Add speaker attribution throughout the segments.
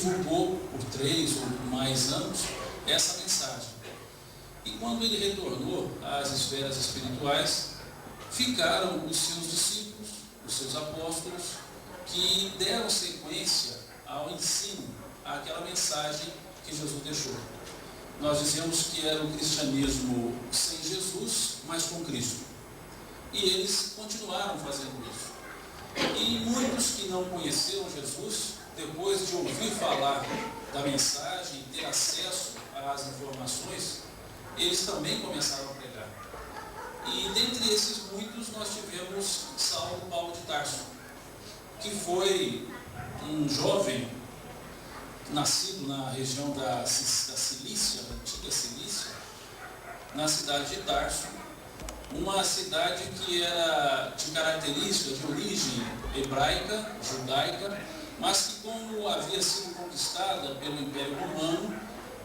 Speaker 1: divulgou por 3 ou mais anos essa mensagem. E quando ele retornou às esferas espirituais, ficaram os seus discípulos, os seus apóstolos, que deram sequência ao ensino, àquela mensagem que Jesus deixou. Nós dizemos que era o cristianismo sem Jesus, mas com Cristo. E eles continuaram fazendo isso. E muitos que não conheceram Jesus, depois de ouvir falar da mensagem e ter acesso às informações, eles também começaram a pregar. E dentre esses muitos nós tivemos Saulo Paulo de Tarso, que foi um jovem nascido na região da Cilícia, da antiga Cilícia, na cidade de Tarso, uma cidade que era de característica de origem hebraica, judaica, mas que, como havia sido conquistada pelo Império Romano,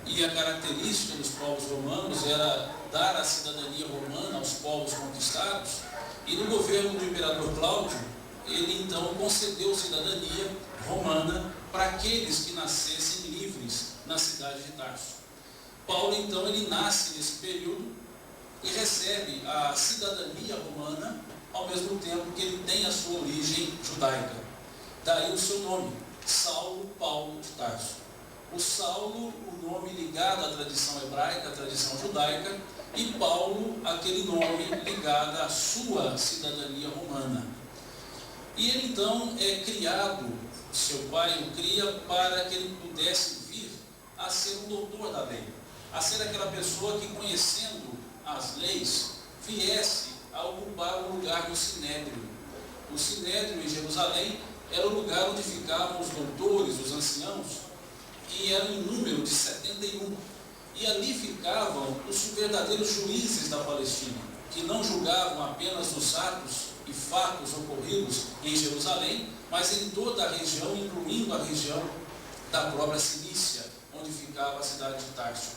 Speaker 1: e a característica dos povos romanos era dar a cidadania romana aos povos conquistados, e no governo do imperador Cláudio, ele então concedeu cidadania romana para aqueles que nascessem livres na cidade de Tarso. Paulo então ele nasce nesse período e recebe a cidadania romana ao mesmo tempo que ele tem a sua origem judaica. Daí o seu nome, Saulo Paulo de Tarso. O Saulo, o nome ligado à tradição hebraica, à tradição judaica, e Paulo, aquele nome ligado à sua cidadania romana. E ele então é criado, seu pai o cria para que ele pudesse vir a ser um doutor da lei, a ser aquela pessoa que, conhecendo as leis, viesse a ocupar o lugar do Sinédrio. O Sinédrio em Jerusalém era o lugar onde ficavam os doutores, os anciãos, e eram em número de 71. E ali ficavam os verdadeiros juízes da Palestina, que não julgavam apenas os atos e fatos ocorridos em Jerusalém, mas em toda a região, incluindo a região da própria Cilícia, onde ficava a cidade de Tarso.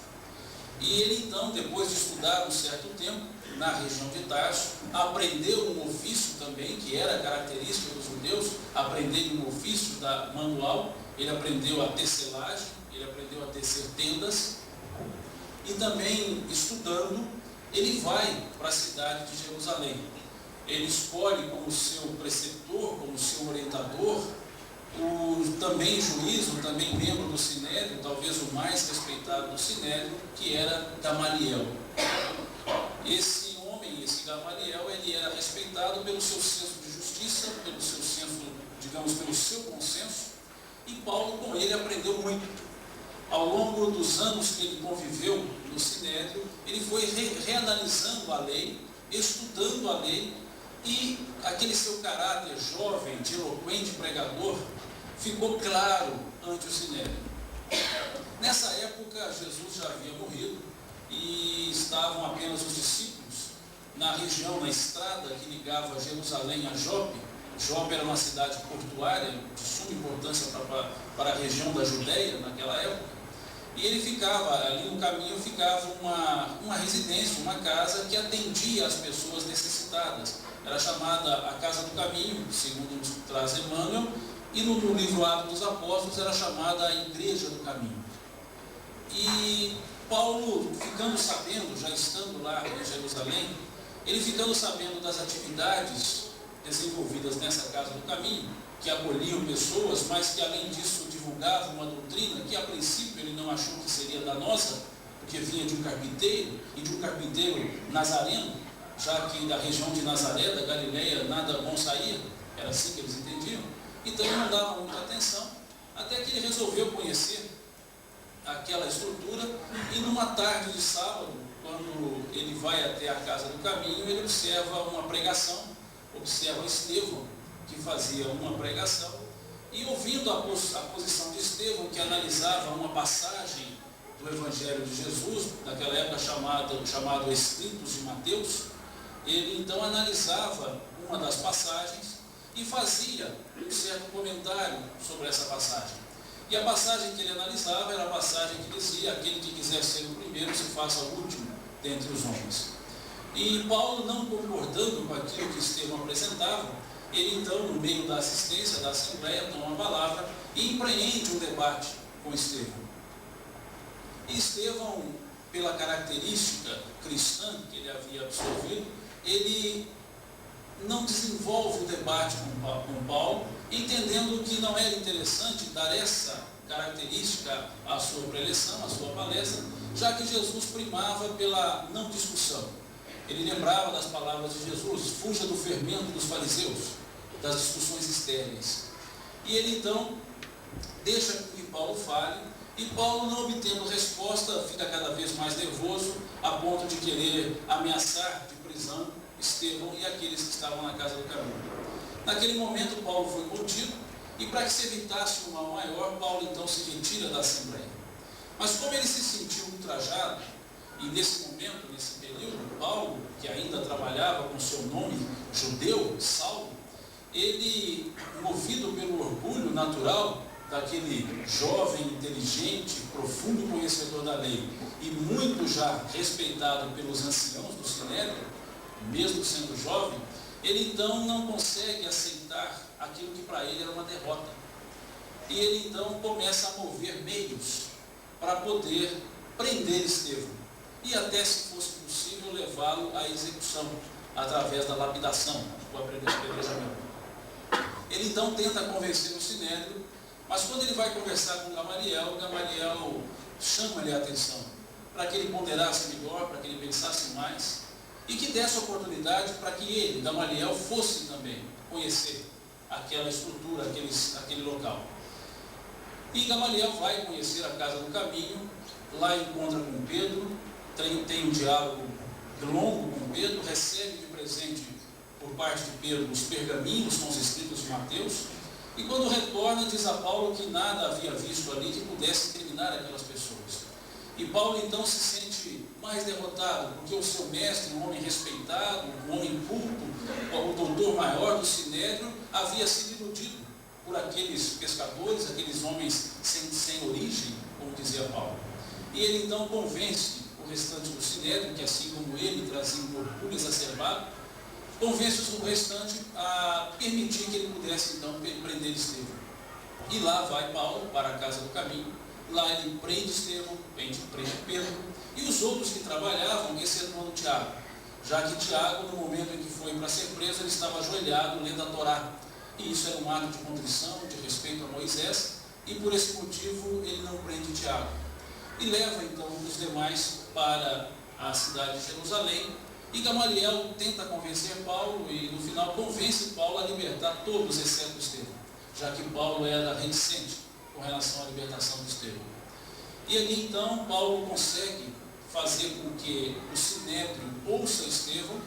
Speaker 1: E ele então, depois de estudar um certo tempo na região de Tarso, aprendeu um ofício também, que era característica dos judeus, aprender um ofício manual. Ele aprendeu a tecelagem, ele aprendeu a tecer tendas, e também estudando, ele vai para a cidade de Jerusalém. Ele escolhe como seu preceptor, como seu orientador, o também juiz, o também membro do Sinédrio, talvez o mais respeitado do Sinédrio, que era Gamaliel. Esse homem, esse Gamaliel, ele era respeitado pelo seu senso de justiça, pelo seu senso, digamos, pelo seu consenso, e Paulo com ele aprendeu muito. Ao longo dos anos que ele conviveu no Sinédrio, ele foi reanalisando a lei, estudando a lei, e aquele seu caráter jovem, de eloquente pregador, ficou claro ante o Sinédrio. Nessa época, Jesus já havia morrido e estavam apenas os discípulos na região, na estrada que ligava Jerusalém a Jope. Jope era uma cidade portuária de suma importância para a região da Judéia naquela época. E ele ficava, ali no caminho ficava uma residência, uma casa que atendia as pessoas necessitadas. Era chamada a Casa do Caminho, segundo nos traz Emmanuel, e no livro Atos dos Apóstolos era chamada a Igreja do Caminho. E Paulo, ficando sabendo, já estando lá em Jerusalém, ele ficando sabendo das atividades desenvolvidas nessa Casa do Caminho, que acolhiam pessoas, mas que além disso divulgavam uma doutrina que a princípio ele não achou que seria danosa, porque vinha de um carpinteiro, e de um carpinteiro nazareno, já que da região de Nazaré, da Galileia, nada bom saía, era assim que eles entendiam. Então ele não dava muita atenção, até que ele resolveu conhecer aquela estrutura, e numa tarde de sábado, quando ele vai até a Casa do Caminho, ele observa uma pregação, observa Estevão, que fazia uma pregação, e ouvindo a posição de Estevão, que analisava uma passagem do Evangelho de Jesus, naquela época chamado Escritos de Mateus, ele então analisava uma das passagens e fazia um certo comentário sobre essa passagem. E a passagem que ele analisava era a passagem que dizia: aquele que quiser ser o primeiro, se faça o último dentre os homens. E Paulo, não concordando com aquilo que Estevão apresentava, ele então, no meio da assistência da Assembleia, toma a palavra e empreende um debate com Estevão. E Estevão, pela característica cristã que ele havia absorvido, ele não desenvolve o debate com Paulo, entendendo que não era interessante dar essa característica à sua preleção, à sua palestra, já que Jesus primava pela não discussão. Ele lembrava das palavras de Jesus: fuja do fermento dos fariseus, das discussões estéreis. E ele então deixa que Paulo fale, e Paulo, não obtendo resposta, fica cada vez mais nervoso, a ponto de querer ameaçar de prisão Estevão e aqueles que estavam na casa do caminho. Naquele momento, Paulo foi contido, e para que se evitasse um mal maior, Paulo então se retira da Assembleia. Mas como ele se sentiu ultrajado, e nesse momento, nesse período, Paulo, que ainda trabalhava com seu nome judeu, Saulo, ele, movido pelo orgulho natural daquele jovem, inteligente, profundo conhecedor da lei, e muito já respeitado pelos anciãos do Sinédrio, mesmo sendo jovem, ele então não consegue aceitar aquilo que para ele era uma derrota. E ele então começa a mover meios para poder prender Estevão, e até, se fosse possível, levá-lo à execução, através da lapidação, o apedrejamento. Ele então tenta convencer o Sinédrio, mas quando ele vai conversar com Gamaliel, Gamaliel chama-lhe a atenção, para que ele ponderasse melhor, para que ele pensasse mais, e que desse oportunidade para que ele, Gamaliel, fosse também conhecer aquela estrutura, aquele local. E Gamaliel vai conhecer a casa do caminho, lá encontra com Pedro, tem um diálogo longo com Pedro, recebe de presente por parte de Pedro os pergaminhos com os escritos de Mateus, e quando retorna diz a Paulo que nada havia visto ali que pudesse incriminar aquelas pessoas. E Paulo então se sente mais derrotado, porque o seu mestre, um homem respeitado, um homem culto, o doutor maior do Sinédrio, havia sido iludido por aqueles pescadores, aqueles homens sem origem, como dizia Paulo. E ele então convence o restante do Sinédrio, que assim como ele trazia um orgulho exacerbado, convence o restante a permitir que ele pudesse então prender Estevão. E lá vai Paulo para a casa do caminho, lá ele prende Estevão, prende Pedro, e os outros que trabalhavam, excetuando Tiago, já que Tiago, no momento em que foi para ser preso, ele estava ajoelhado lendo a Torá, e isso era um ato de contrição, de respeito a Moisés, e por esse motivo ele não prende Tiago. E leva então os demais para a cidade de Jerusalém, e Gamaliel tenta convencer Paulo, e no final convence Paulo a libertar todos, exceto Estevão, já que Paulo era reticente com relação à libertação de Estevão. E ali então Paulo consegue fazer com que o Sinédrio ouça Estevão,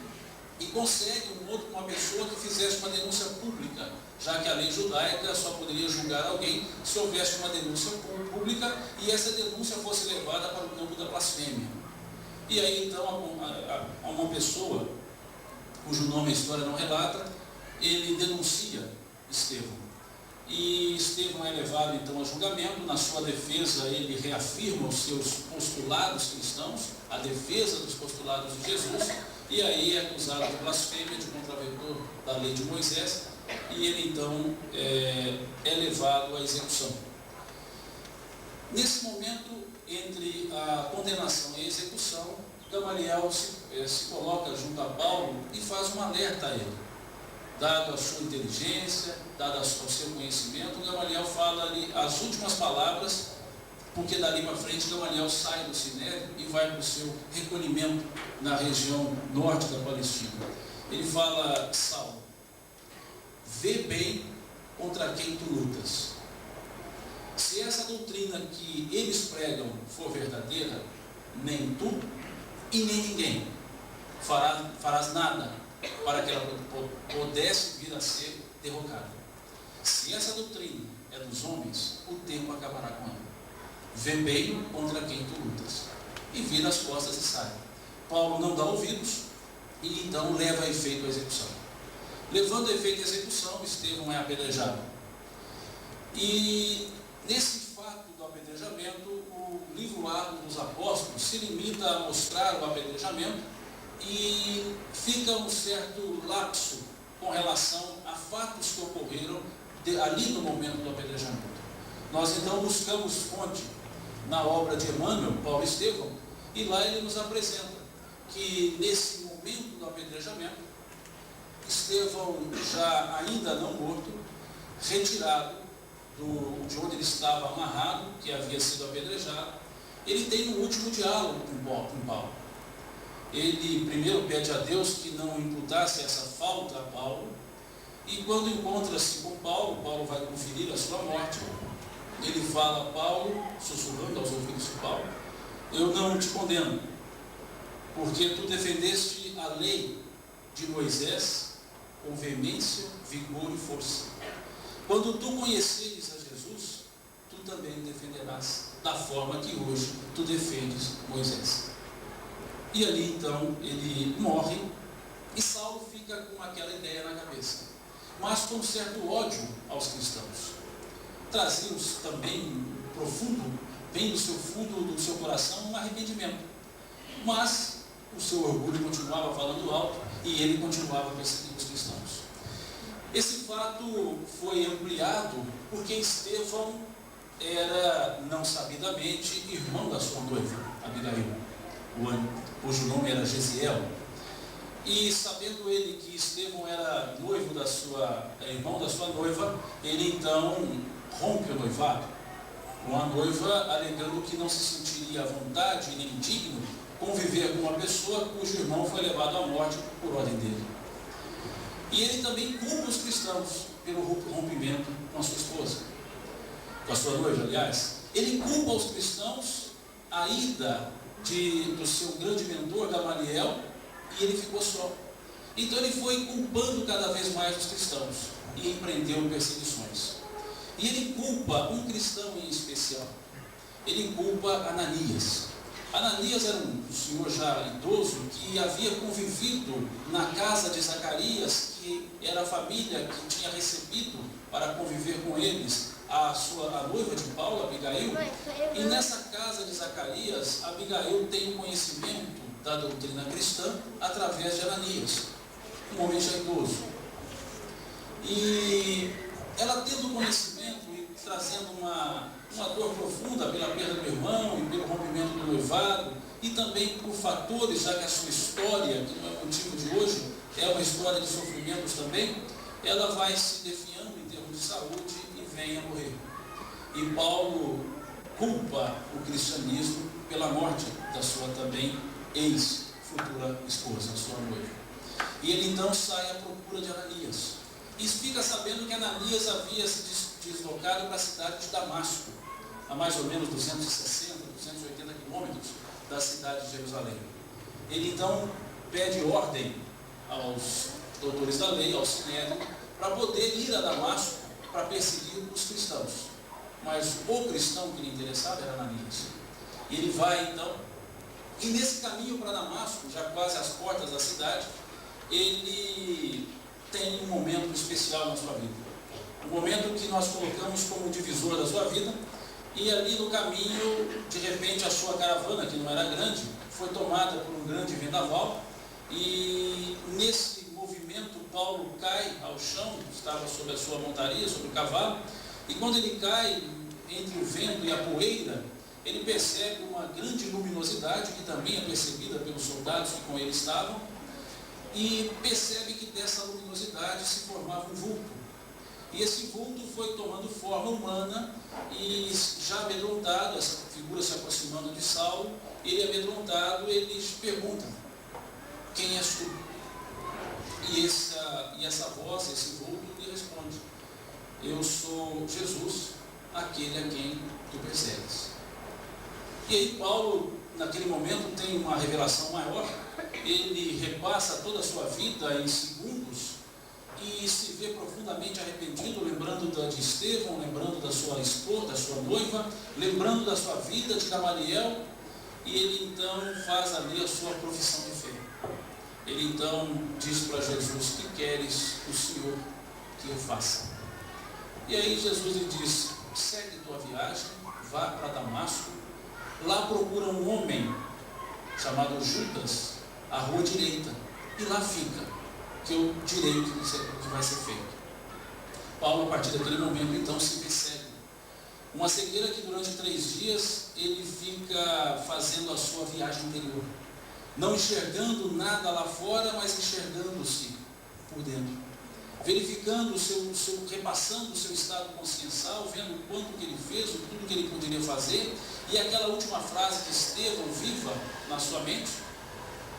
Speaker 1: e consegue uma pessoa que fizesse uma denúncia pública, já que a lei judaica só poderia julgar alguém se houvesse uma denúncia pública e essa denúncia fosse levada para o campo da blasfêmia. E aí então a uma pessoa, cujo nome a história não relata, ele denuncia Estevão. E Estevão é levado então a julgamento. Na sua defesa ele reafirma os seus postulados cristãos, a defesa dos postulados de Jesus, e aí é acusado de blasfêmia, de contraventor da lei de Moisés, e ele então é levado à execução. Nesse momento, entre a condenação e a execução, Gamaliel se coloca junto a Paulo e faz um alerta a ele. Dado a sua inteligência, dado ao seu conhecimento, Gamaliel fala ali as últimas palavras, porque dali para frente Gamaliel sai do Sinédrio e vai para o seu recolhimento na região norte da Palestina. Ele fala: Saulo, vê bem contra quem tu lutas. Se essa doutrina que eles pregam for verdadeira, nem tu e nem ninguém farás nada para que ela pudesse vir a ser derrocada. Se essa doutrina é dos homens, o tempo acabará com ela. Vê bem contra quem tu lutas. E vira as costas e sai. Paulo não dá ouvidos e então leva a efeito a execução. Levando a efeito a execução, Estevão é apedrejado. E nesse fato do apedrejamento, o livro Atos dos Apóstolos se limita a mostrar o apedrejamento e fica um certo lapso com relação a fatos que ocorreram ali no momento do apedrejamento. Nós então buscamos fonte na obra de Emmanuel, Paulo Estevão, e lá ele nos apresenta que nesse momento do apedrejamento, Estevão, já ainda não morto, retirado de onde ele estava amarrado, que havia sido apedrejado, ele tem um último diálogo com Paulo. Ele primeiro pede a Deus que não imputasse essa falta a Paulo, e quando encontra-se com Paulo, Paulo vai conferir a sua morte, ele fala a Paulo, sussurrando aos ouvidos de Paulo: eu não te condeno, porque tu defendeste a lei de Moisés com veemência, vigor e força. Quando tu conheceres a Jesus, tu também defenderás da forma que hoje tu defendes Moisés. E ali então ele morre, e Saulo fica com aquela ideia na cabeça, mas com um certo ódio aos cristãos. Trazia-os também profundo, bem no seu fundo do seu coração, um arrependimento. Mas o seu orgulho continuava falando alto e ele continuava perseguindo os cristãos. Esse fato foi ampliado porque Estevão era, não sabidamente, irmão da sua noiva, Abigail, cujo nome era Gesiel. E sabendo ele que Estevão era irmão da sua noiva, ele então rompe o noivado com a noiva, alegando que não se sentiria à vontade nem digno conviver com uma pessoa cujo irmão foi levado à morte por ordem dele. E ele também culpa os cristãos pelo rompimento com a sua esposa, com a sua noiva, aliás. Ele culpa os cristãos a ida do seu grande mentor, Gamaliel, e ele ficou só. Então ele foi culpando cada vez mais os cristãos e empreendeu perseguições. E ele culpa um cristão em especial. Ele culpa Ananias. Ananias era um senhor já idoso que havia convivido na casa de Zacarias, que era a família que tinha recebido para conviver com eles a noiva de Paulo, Abigail. E nessa casa de Zacarias, Abigail tem o conhecimento da doutrina cristã através de Ananias, um homem já idoso. E ela tendo conhecimento e trazendo uma dor profunda pela perda do irmão e pelo rompimento do noivado, e também por fatores, já que a sua história, que não é motivo de hoje, é uma história de sofrimentos também, ela vai se definhando em termos de saúde e vem a morrer. E Paulo culpa o cristianismo pela morte da sua também ex-futura esposa, sua noiva. E ele então sai à procura de Ananias. E fica sabendo que Ananias havia se deslocado para a cidade de Damasco, a mais ou menos 260, 280 quilômetros da cidade de Jerusalém. Ele então pede ordem aos doutores da lei, ao Sinédrio, para poder ir a Damasco para perseguir os cristãos. Mas o cristão que lhe interessava era Ananias. E ele vai então, e nesse caminho para Damasco, já quase às portas da cidade, ele tem um momento especial na sua vida. Um momento que nós colocamos como divisor da sua vida. E ali no caminho, de repente, a sua caravana, que não era grande, foi tomada por um grande vendaval. E nesse movimento, Paulo cai ao chão, estava sobre a sua montaria, sobre o cavalo. E quando ele cai entre o vento e a poeira, ele percebe uma grande luminosidade, que também é percebida pelos soldados que com ele estavam. E percebe que dessa luminosidade se formava um vulto. E esse vulto foi tomando forma humana, e já amedrontado, essa figura se aproximando de Saulo, ele amedrontado, ele pergunta: quem és tu? E essa voz, esse vulto, lhe responde: eu sou Jesus, aquele a quem tu persegues. E aí Paulo, naquele momento, tem uma revelação maior. Ele repassa toda a sua vida em segundos e se vê profundamente arrependido, lembrando de Estevão, lembrando da sua esposa, da sua noiva, lembrando da sua vida, de Gamaliel, e ele então faz ali a sua profissão de fé. Ele então diz para Jesus: que queres o Senhor que eu faça? E aí Jesus lhe diz: segue tua viagem, vá para Damasco, lá procura um homem chamado Judas, à rua direita, e lá fica, que eu direi o que vai ser feito. Paulo, a partir daquele momento, então se persegue. Uma cegueira que durante 3 dias ele fica fazendo a sua viagem interior, não enxergando nada lá fora, mas enxergando-se por dentro, verificando repassando o seu estado consciencial, vendo o quanto que ele fez, o tudo que ele poderia fazer, e aquela última frase de Estevão viva na sua mente.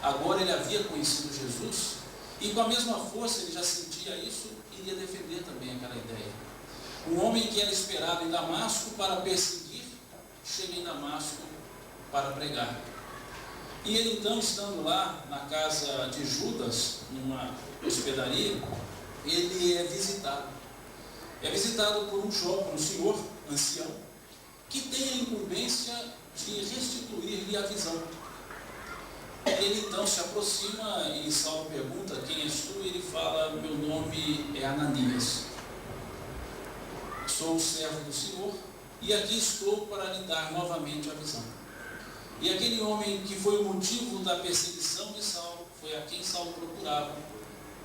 Speaker 1: Agora ele havia conhecido Jesus, e com a mesma força ele já sentia isso, iria defender também aquela ideia. Um homem que era esperado em Damasco para perseguir, chega em Damasco para pregar. E ele então, estando lá na casa de Judas, numa hospedaria, ele é visitado. É visitado por um jovem, um senhor ancião, que tem a incumbência de restituir-lhe a visão. Ele então se aproxima e Saulo pergunta: quem és tu? E ele fala: meu nome é Ananias, sou o servo do Senhor e aqui estou para lhe dar novamente a visão. E aquele homem que foi o motivo da perseguição de Saulo, foi a quem Saulo procurava,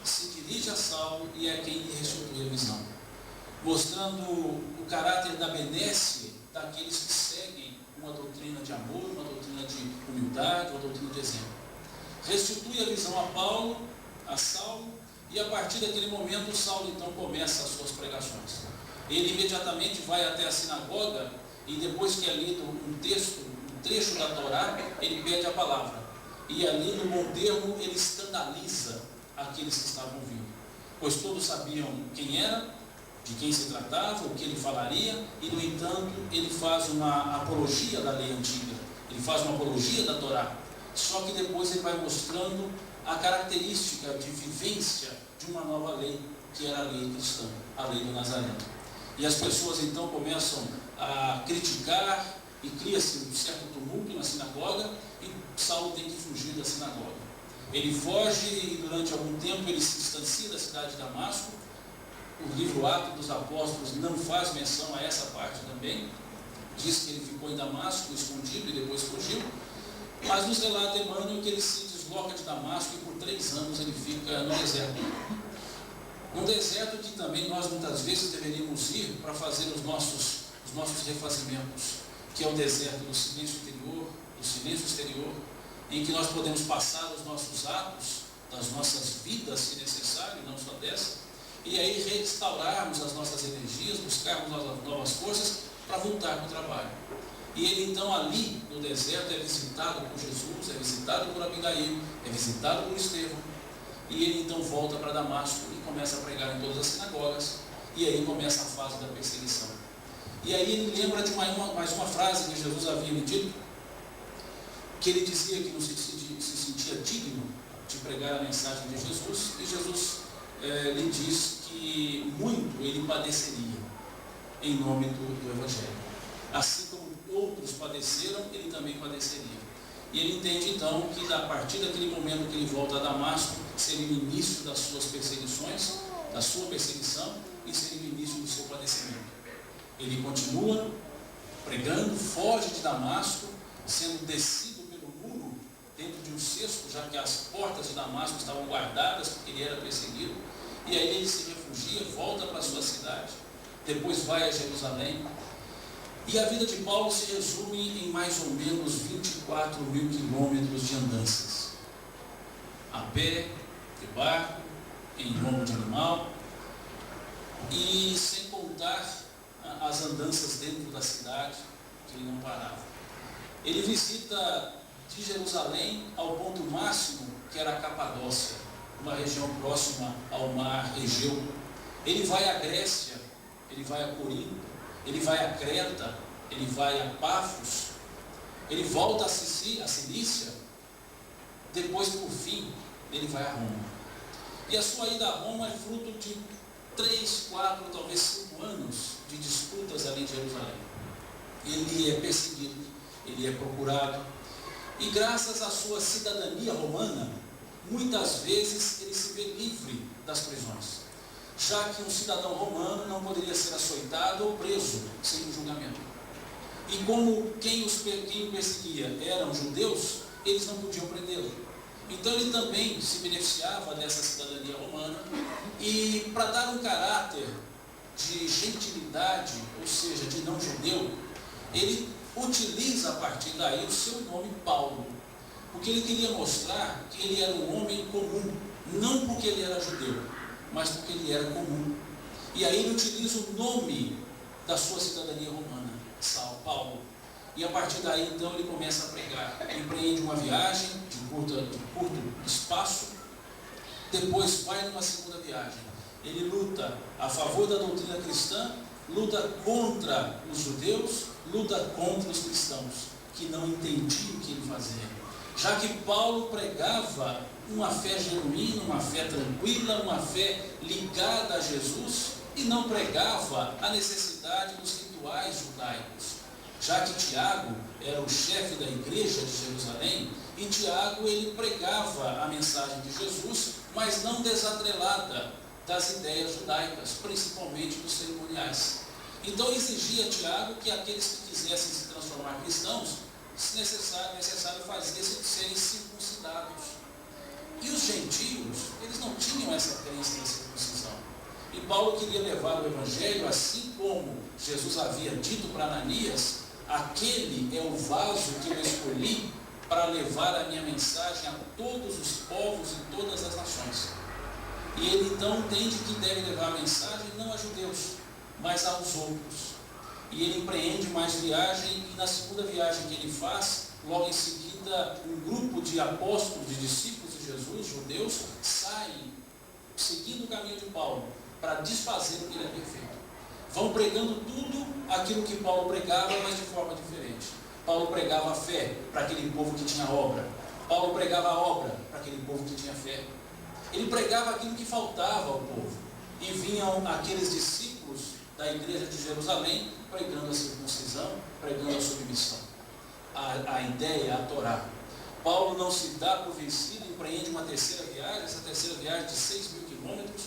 Speaker 1: se dirige a Saulo e é quem lhe restitui a visão, mostrando o caráter da benécia daqueles que seguem uma doutrina de amor, uma doutrina de humildade, uma doutrina de exemplo. Restitui a visão a Saulo, e a partir daquele momento Saulo então começa as suas pregações. Ele imediatamente vai até a sinagoga e depois que é lido um trecho da Torá, ele pede a palavra. E ali no bom termo ele escandaliza aqueles que estavam ouvindo, pois todos sabiam quem era, de quem se tratava, o que ele falaria, e no entanto ele faz uma apologia da lei antiga, ele faz uma apologia da Torá, só que depois ele vai mostrando a característica de vivência de uma nova lei, que era a lei cristã, a lei do Nazareno. E as pessoas então começam a criticar e cria-se um certo tumulto na sinagoga, e Saulo tem que fugir da sinagoga. Ele foge e durante algum tempo ele se distancia da cidade de Damasco. O livro Atos dos Apóstolos não faz menção a essa parte também, diz que ele ficou em Damasco escondido e depois fugiu, mas nos relata Emmanuel que ele se desloca de Damasco e por 3 anos ele fica no deserto. Um deserto que também nós muitas vezes deveríamos ir para fazer os nossos refazimentos, que é o deserto do silêncio interior, do silêncio exterior, em que nós podemos passar os nossos atos, das nossas vidas, se necessário, não só dessa, e aí restaurarmos as nossas energias, buscarmos as novas forças para voltar para o trabalho. E ele então ali no deserto é visitado por Jesus, é visitado por Abigail, é visitado por Estevão, e ele então volta para Damasco e começa a pregar em todas as sinagogas, e aí começa a fase da perseguição. E aí ele lembra de mais uma frase que Jesus havia lhe dito, que ele dizia que não se sentia digno de pregar a mensagem de Jesus, e Jesus lhe diz que muito ele padeceria em nome do Evangelho. Assim como outros padeceram, ele também padeceria. E ele entende então que a partir daquele momento que ele volta a Damasco, seria o início das suas perseguições, da sua perseguição, e seria o início do seu padecimento. Ele continua pregando, foge de Damasco, sendo descido pelo muro dentro de um cesto, já que as portas de Damasco estavam guardadas porque ele era perseguido, e aí ele se refugia, volta para a sua cidade, depois vai a Jerusalém. E a vida de Paulo se resume em mais ou menos 24 mil quilômetros de andanças, a pé, de barco, em lombo de animal, e sem contar as andanças dentro da cidade, que ele não parava. Ele visita de Jerusalém ao ponto máximo, que era a Capadócia, uma região próxima ao mar Egeu. Ele vai à Grécia, ele vai a Corinto, ele vai a Creta, ele vai a Pafos, ele volta a Cilícia, depois por fim ele vai a Roma. E a sua ida a Roma é fruto de 3, 4, talvez 5 anos de disputas ali em Jerusalém. Ele é perseguido, ele é procurado, e graças à sua cidadania romana, muitas vezes ele se vê livre das prisões, já que um cidadão romano não poderia ser açoitado ou preso sem um julgamento. E como quem o perseguia eram judeus, eles não podiam prendê-lo. Então ele também se beneficiava dessa cidadania romana, e para dar um caráter de gentilidade, ou seja, de não judeu, ele utiliza a partir daí o seu nome Paulo, porque ele queria mostrar que ele era um homem comum, não porque ele era judeu, mas porque ele era comum. E aí ele utiliza o nome da sua cidadania romana, Paulo. E a partir daí, então, ele começa a pregar. Ele empreende uma viagem de curto espaço, depois vai numa segunda viagem. Ele luta a favor da doutrina cristã, luta contra os judeus, luta contra os cristãos, que não entendiam o que ele fazia. Já que Paulo pregava uma fé genuína, uma fé tranquila, uma fé ligada a Jesus, e não pregava a necessidade dos rituais judaicos. Já que Tiago era o chefe da igreja de Jerusalém, e Tiago ele pregava a mensagem de Jesus, mas não desatrelada das ideias judaicas, principalmente dos cerimoniais. Então exigia Tiago que aqueles que quisessem se transformar cristãos, se necessário fazia-se serem circuncidados. E os gentios, eles não tinham essa crença na circuncisão. E Paulo queria levar o evangelho, assim como Jesus havia dito para Ananias: aquele é o vaso que eu escolhi para levar a minha mensagem a todos os povos e todas as nações. E ele então entende que deve levar a mensagem não a judeus, mas aos outros. E ele empreende mais viagem, e na segunda viagem que ele faz, logo em seguida, um grupo de apóstolos, de discípulos de Jesus, judeus, saem seguindo o caminho de Paulo, para desfazer o que ele havia feito. Vão pregando tudo aquilo que Paulo pregava, mas de forma diferente. Paulo pregava a fé para aquele povo que tinha obra. Paulo pregava a obra para aquele povo que tinha fé. Ele pregava aquilo que faltava ao povo. E vinham aqueles discípulos da igreja de Jerusalém pregando a circuncisão, pregando a submissão. A ideia, a Torá. Paulo não se dá por vencido, empreende uma terceira viagem, essa terceira viagem de 6.000 quilômetros,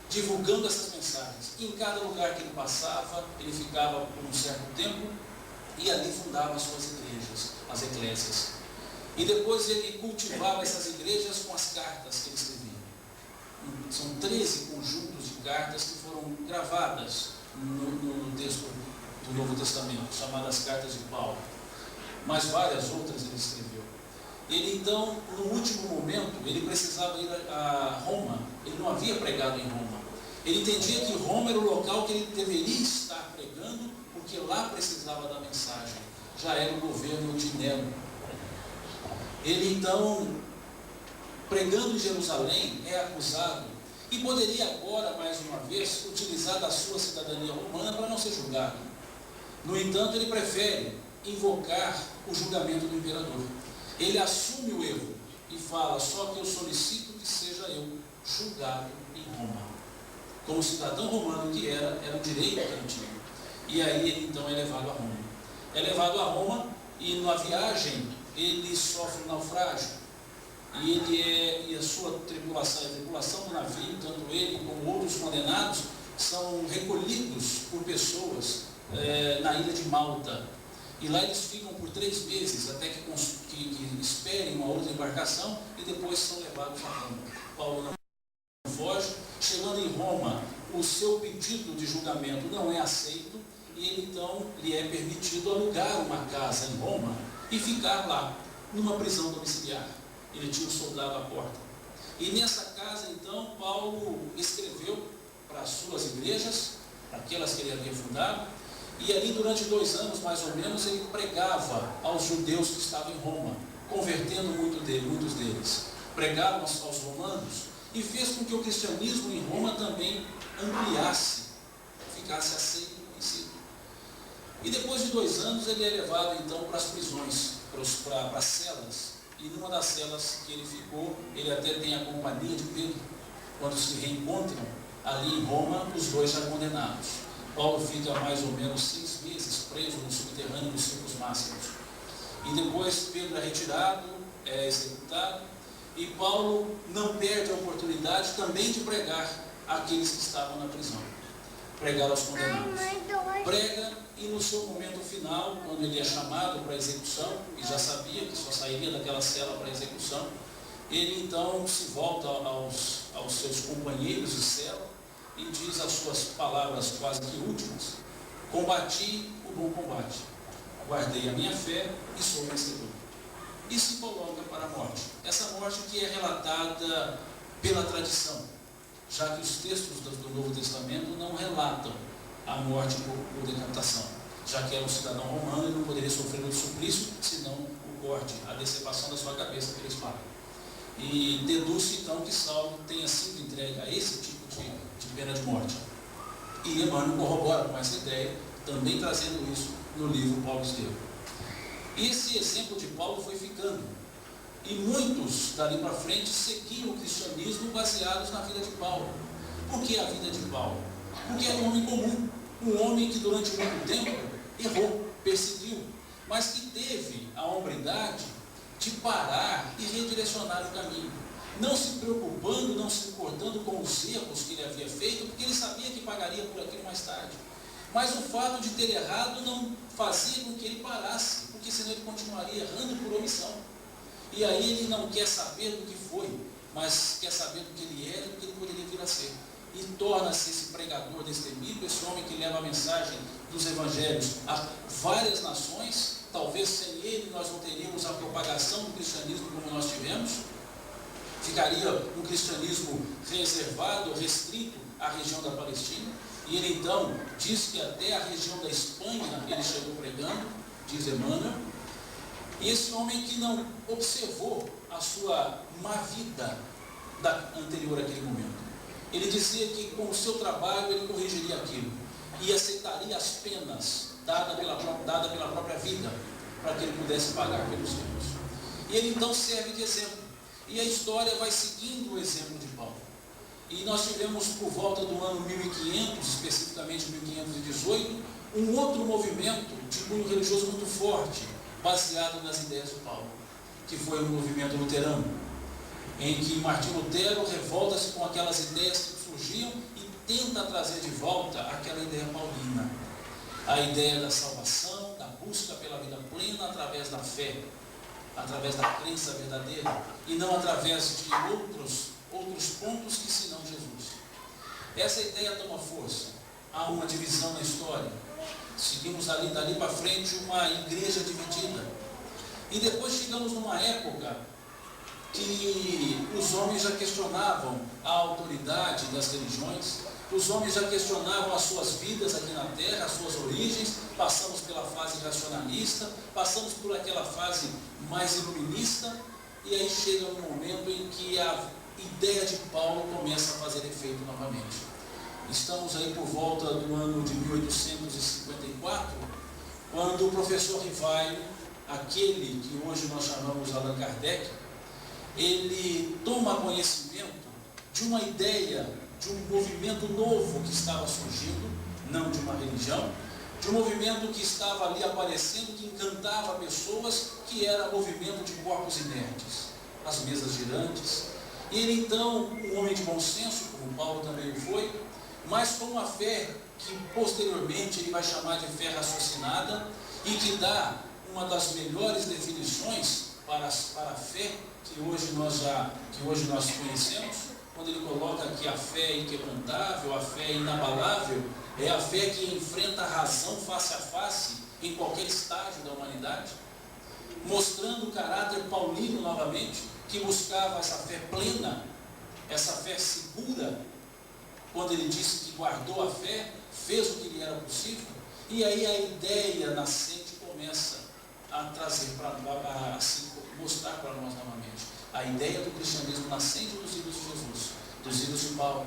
Speaker 1: divulgando essas mensagens. Em cada lugar que ele passava, ele ficava por um certo tempo e ali fundava as suas igrejas, as eclésias. E depois ele cultivava essas igrejas com as cartas que ele escrevia. São 13 conjuntos de cartas que foram gravadas no texto do Novo Testamento, chamadas Cartas de Paulo. Mas várias outras ele escreveu. Ele então, no último momento, ele precisava ir a Roma. Ele não havia pregado em Roma. Ele entendia que Roma era o local que ele deveria estar pregando, porque lá precisava da mensagem. Já era o governo de Nero. Ele então, pregando em Jerusalém, é acusado e poderia agora, mais uma vez, utilizar da sua cidadania romana para não ser julgado. No entanto, ele prefere invocar o julgamento do imperador. Ele assume o erro e fala: só que eu solicito que seja eu julgado em Roma. Como cidadão romano que era um direito que ele tinha. E aí ele então é levado a Roma. É levado a Roma e na viagem ele sofre um naufrágio. E a sua tripulação, a tripulação do navio, tanto ele como outros condenados, são recolhidos por pessoas na ilha de Malta. E lá eles ficam por 3 meses, até que esperem uma outra embarcação, e depois são levados a Roma. Paulo não foge. Chegando em Roma, o seu pedido de julgamento não é aceito, e ele então lhe é permitido alugar uma casa em Roma e ficar lá, numa prisão domiciliar. Ele tinha um soldado à porta. E nessa casa, então, Paulo escreveu para as suas igrejas, aquelas que ele havia fundado, e ali durante 2 anos, mais ou menos, ele pregava aos judeus que estavam em Roma, convertendo muitos deles. Pregava aos romanos e fez com que o cristianismo em Roma também ampliasse, ficasse aceito e conhecido. E depois de 2 anos, ele é levado então para as prisões, para as celas. E numa das celas que ele ficou, ele até tem a companhia de Pedro, quando se reencontram ali em Roma, os dois já condenados. Paulo fica mais ou menos 6 meses preso no subterrâneo dos circos máximos. E depois Pedro é retirado, é executado, e Paulo não perde a oportunidade também de pregar àqueles que estavam na prisão. Pregar aos condenados. Prega, e no seu momento final, quando ele é chamado para a execução, e já sabia que só sairia daquela cela para a execução, ele então se volta aos seus companheiros de cela e diz as suas palavras quase que últimas: combati o bom combate, guardei a minha fé e sou vencedor. E se coloca para a morte. Essa morte que é relatada pela tradição, já que os textos do Novo Testamento não relatam a morte por decapitação, já que era um cidadão romano e não poderia sofrer um suplício, senão o corte, a decepação da sua cabeça pela espada. E deduz-se então que Saulo tenha sido entregue a esse tipo de pena de morte. E Emmanuel corrobora com essa ideia, também trazendo isso no livro Paulo Estevão. E esse exemplo de Paulo foi ficando. E muitos, dali para frente, seguiam o cristianismo baseados na vida de Paulo. Por que a vida de Paulo? Porque era um homem comum, um homem que durante muito tempo errou, perseguiu, mas que teve a hombridade de parar e redirecionar o caminho, não se preocupando, não se importando com os erros que ele havia feito, porque ele sabia que pagaria por aquilo mais tarde. Mas o fato de ter errado não fazia com que ele parasse, porque senão ele continuaria errando por omissão. E aí ele não quer saber do que foi, mas quer saber do que ele era e do que ele poderia vir a ser. E torna-se esse pregador destemido, esse homem que leva a mensagem dos evangelhos a várias nações. Talvez sem ele nós não teríamos a propagação do cristianismo como nós tivemos. Ficaria um cristianismo reservado, restrito à região da Palestina. E ele então diz que até a região da Espanha ele chegou pregando, diz Emmanuel. E esse homem que não observou a sua má vida anterior àquele momento. Ele dizia que com o seu trabalho ele corrigiria aquilo e aceitaria as penas dadas pela própria vida para que ele pudesse pagar pelos erros. E ele então serve de exemplo. E a história vai seguindo o exemplo de Paulo. E nós tivemos por volta do ano 1500, especificamente 1518, um outro movimento de cunho religioso muito forte, baseado nas ideias de Paulo, que foi o movimento luterano, em que Martinho Lutero revolta-se com aquelas ideias que surgiam e tenta trazer de volta aquela ideia paulina, a ideia da salvação, da busca pela vida plena através da fé, através da crença verdadeira, e não através de outros pontos que senão Jesus. Essa ideia toma força, há uma divisão na história, seguimos dali para frente uma igreja dividida, e depois chegamos numa época que os homens já questionavam a autoridade das religiões, os homens já questionavam as suas vidas aqui na terra, as suas origens. Passamos pela fase racionalista, passamos por aquela fase mais iluminista, e aí chega um momento em que a ideia de Paulo começa a fazer efeito novamente. Estamos aí por volta do ano de 1854, quando o professor Rivaio, aquele que hoje nós chamamos Allan Kardec, ele toma conhecimento de uma ideia, de um movimento novo que estava surgindo, não de uma religião, de um movimento que estava ali aparecendo, que encantava pessoas, que era o movimento de corpos inertes, as mesas girantes. E ele então, um homem de bom senso, como Paulo também foi, mas com uma fé que posteriormente ele vai chamar de fé raciocinada, e que dá uma das melhores definições para a fé que hoje nós conhecemos, quando ele coloca que a fé é inquebrantável, a fé é inabalável, é a fé que enfrenta a razão face a face em qualquer estágio da humanidade, mostrando o caráter paulino novamente, que buscava essa fé plena, essa fé segura, quando ele disse que guardou a fé, fez o que lhe era possível. E aí a ideia nascente começa a trazer a se mostrar para nós novamente a ideia do cristianismo nascente dos ídolos de Jesus, dos ídolos de Paulo,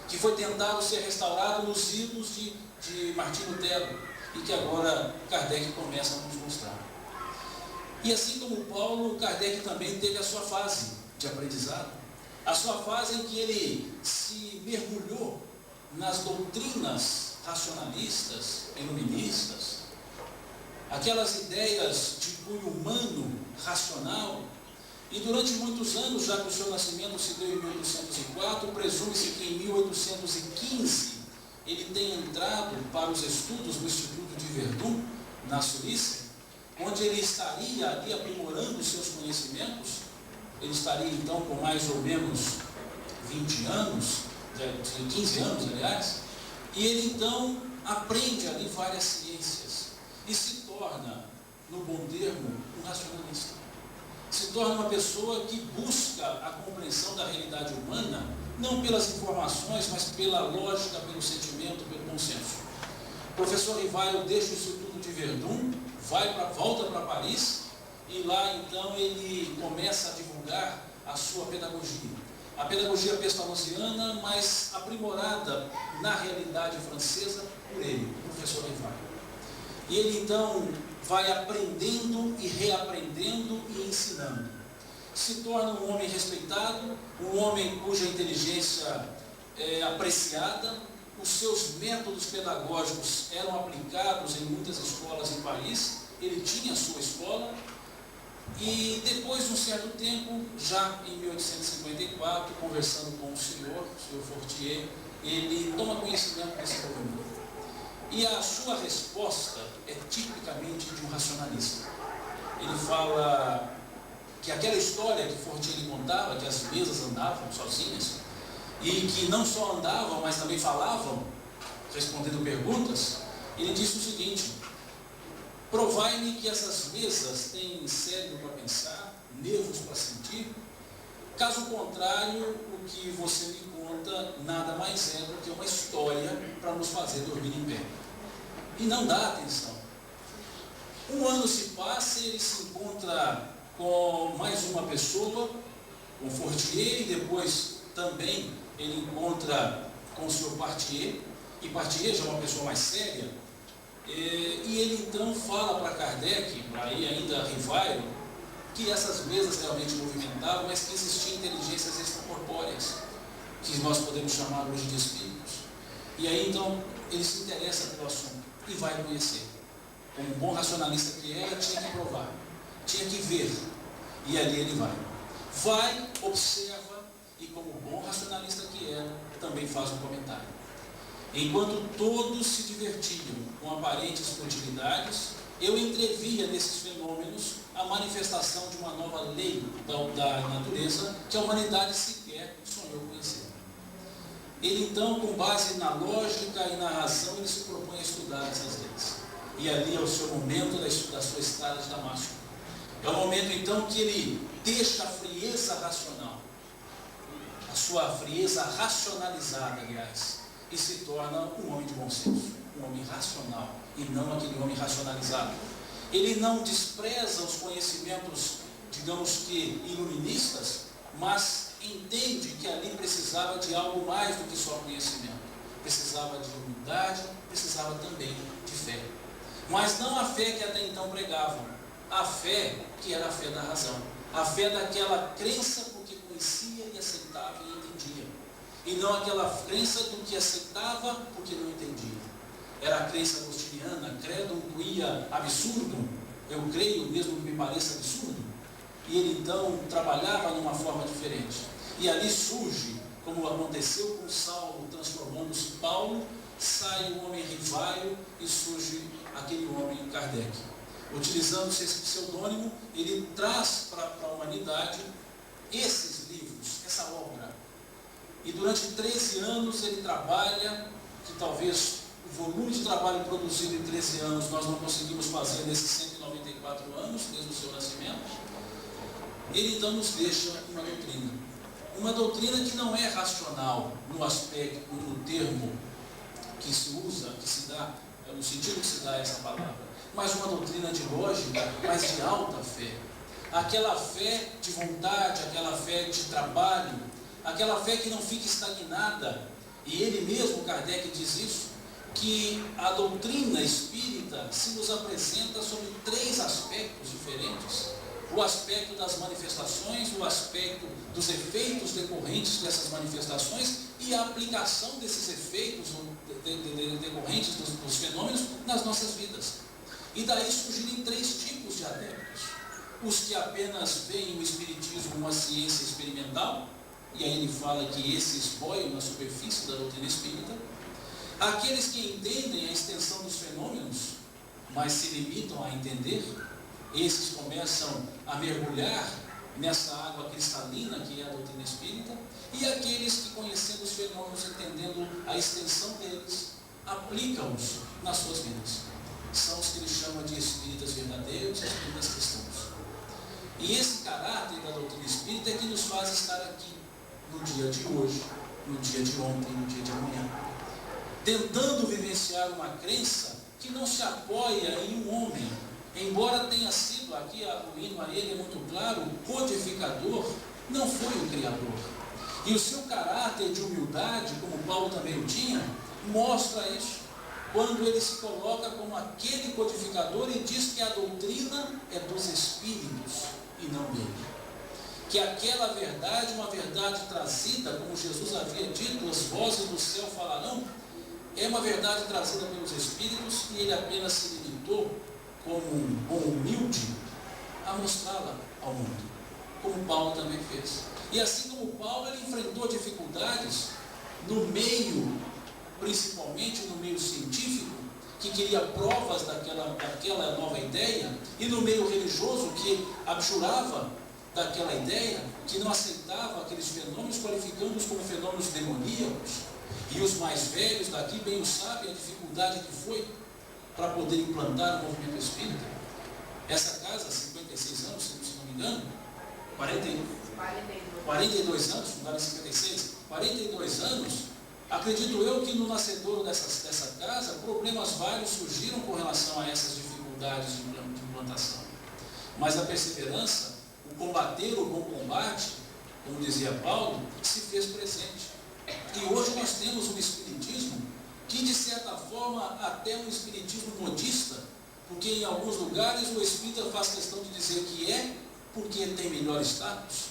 Speaker 1: que foi tentado ser restaurado nos ídolos de Martinho Lutero, e que agora Kardec começa a nos mostrar. E assim como Paulo, Kardec também teve a sua fase de aprendizado, a sua fase em que ele se mergulhou nas doutrinas racionalistas, iluministas, aquelas ideias de cunho humano, racional. E durante muitos anos, já que o seu nascimento se deu em 1804, presume-se que em 1815 ele tenha entrado para os estudos do Instituto de Verdun, na Suíça, onde ele estaria ali aprimorando os seus conhecimentos. Ele estaria então com mais ou menos 20 anos tinha 15 anos, aliás, e ele então aprende ali várias ciências e se torna, no bom termo, um racionalista. Se torna uma pessoa que busca a compreensão da realidade humana, não pelas informações, mas pela lógica, pelo sentimento, pelo bom senso. O professor Rivail deixa o Instituto de Verdun, volta para Paris, e lá então ele começa a divulgar a sua pedagogia. A pedagogia pestalozziana, mas aprimorada na realidade francesa por ele, o professor Rivail. E ele então vai aprendendo e reaprendendo e ensinando. Se torna um homem respeitado, um homem cuja inteligência é apreciada, os seus métodos pedagógicos eram aplicados em muitas escolas em Paris, ele tinha a sua escola, e depois de um certo tempo, já em 1854, conversando com o senhor Fortier, ele toma conhecimento desse movimento. E a sua resposta é tipicamente de um racionalista. Ele fala que aquela história que Fortier lhe contava, que as mesas andavam sozinhas, e que não só andavam, mas também falavam, respondendo perguntas, ele disse o seguinte: provai-me que essas mesas têm cérebro para pensar, nervos para sentir. Caso contrário, o que você me conta nada mais é do que uma história para nos fazer dormir em pé. E não dá atenção. Um ano se passa e ele se encontra com mais uma pessoa, com Fortier, e depois também ele encontra com o senhor Partier, e Partier já é uma pessoa mais séria, e ele então fala para Kardec, aí ainda Rivail, que essas mesas realmente movimentavam, mas que existiam inteligências extracorpóreas, que nós podemos chamar hoje de espíritos. E aí então ele se interessa pelo assunto e vai conhecer. Como um bom racionalista que era, tinha que provar, tinha que ver, e ali ele vai, observa, e como bom racionalista que era, também faz um comentário. Enquanto todos se divertiam com aparentes futilidades, eu entrevia nesses fenômenos a manifestação de uma nova lei da natureza que a humanidade sequer sonhou conhecer. Ele então, com base na lógica e na razão, ele se propõe a estudar essas leis. E ali é o seu momento da sua estrada de Damasco. É o momento então que ele deixa a frieza racional, a sua frieza racionalizada, aliás, e se torna um homem de bom senso, um homem racional, e não aquele homem racionalizado. Ele não despreza os conhecimentos, digamos que iluministas, mas entende que ali precisava de algo mais do que só conhecimento. Precisava de humildade, precisava também de fé. Mas não a fé que até então pregavam, a fé que era a fé da razão, a fé daquela crença porque conhecia e aceitava e entendia, e não aquela crença do que aceitava porque não entendia. Era a crença agostiniana, credum quia absurdum, eu creio mesmo que me pareça absurdo. E ele então trabalhava numa forma diferente. E ali surge, como aconteceu com Saulo, transformando-se Paulo, sai o homem Rivail e surge aquele homem Kardec. Utilizando-se esse pseudônimo, ele traz para a humanidade esses livros, essa obra. E durante 13 anos ele trabalha, que talvez o volume de trabalho produzido em 13 anos nós não conseguimos fazer nesses 194 anos, desde o seu nascimento. Ele então nos deixa uma doutrina que não é racional no aspecto, no termo que se usa, que se dá, no sentido que se dá essa palavra, mas uma doutrina de lógica, mas de alta fé. Aquela fé de vontade, aquela fé de trabalho, aquela fé que não fica estagnada. E ele mesmo, Kardec, diz isso, que a doutrina espírita se nos apresenta sob 3 aspectos diferentes. O aspecto das manifestações, o aspecto dos efeitos decorrentes dessas manifestações e a aplicação desses efeitos decorrentes dos fenômenos nas nossas vidas. E daí surgirem 3 tipos de adeptos. Os que apenas veem o espiritismo como uma ciência experimental, e aí ele fala que esses boiam na superfície da doutrina espírita. Aqueles que entendem a extensão dos fenômenos, mas se limitam a entender, esses começam a mergulhar nessa água cristalina que é a doutrina espírita, e aqueles que, conhecendo os fenômenos, entendendo a extensão deles, aplicam-os nas suas vidas. São os que ele chama de espíritas verdadeiros, espíritas cristãos. E esse caráter da doutrina espírita é que nos faz estar aqui no dia de hoje, no dia de ontem, no dia de amanhã, tentando vivenciar uma crença que não se apoia em um homem, embora tenha sido, aqui o hino a ele é muito claro, o codificador não foi o Criador. E o seu caráter de humildade, como Paulo também o tinha, mostra isso, quando ele se coloca como aquele codificador e diz que a doutrina é dos Espíritos e não dele. Que aquela verdade, uma verdade trazida, como Jesus havia dito, as vozes do céu falarão, é uma verdade trazida pelos Espíritos, e ele apenas se limitou, como um humilde, a mostrá-la ao mundo, como Paulo também fez. E assim como Paulo, ele enfrentou dificuldades no meio, principalmente no meio científico, que queria provas daquela nova ideia, e no meio religioso, que abjurava daquela ideia, que não aceitava aqueles fenômenos, qualificando-os como fenômenos demoníacos. E os mais velhos daqui bem o sabem a dificuldade que foi para poder implantar o movimento espírita. Essa casa, 56 anos, se não me engano, 42 anos, fundaram em 56, 42 anos, acredito eu que no nascedouro dessa casa, problemas vários surgiram com relação a essas dificuldades de implantação. Mas a perseverança, o combater o bom combate, como dizia Paulo, se fez presente. E hoje nós temos um espiritismo que, de certa forma, até um espiritismo modista, porque em alguns lugares o espírita faz questão de dizer que é porque tem melhor status,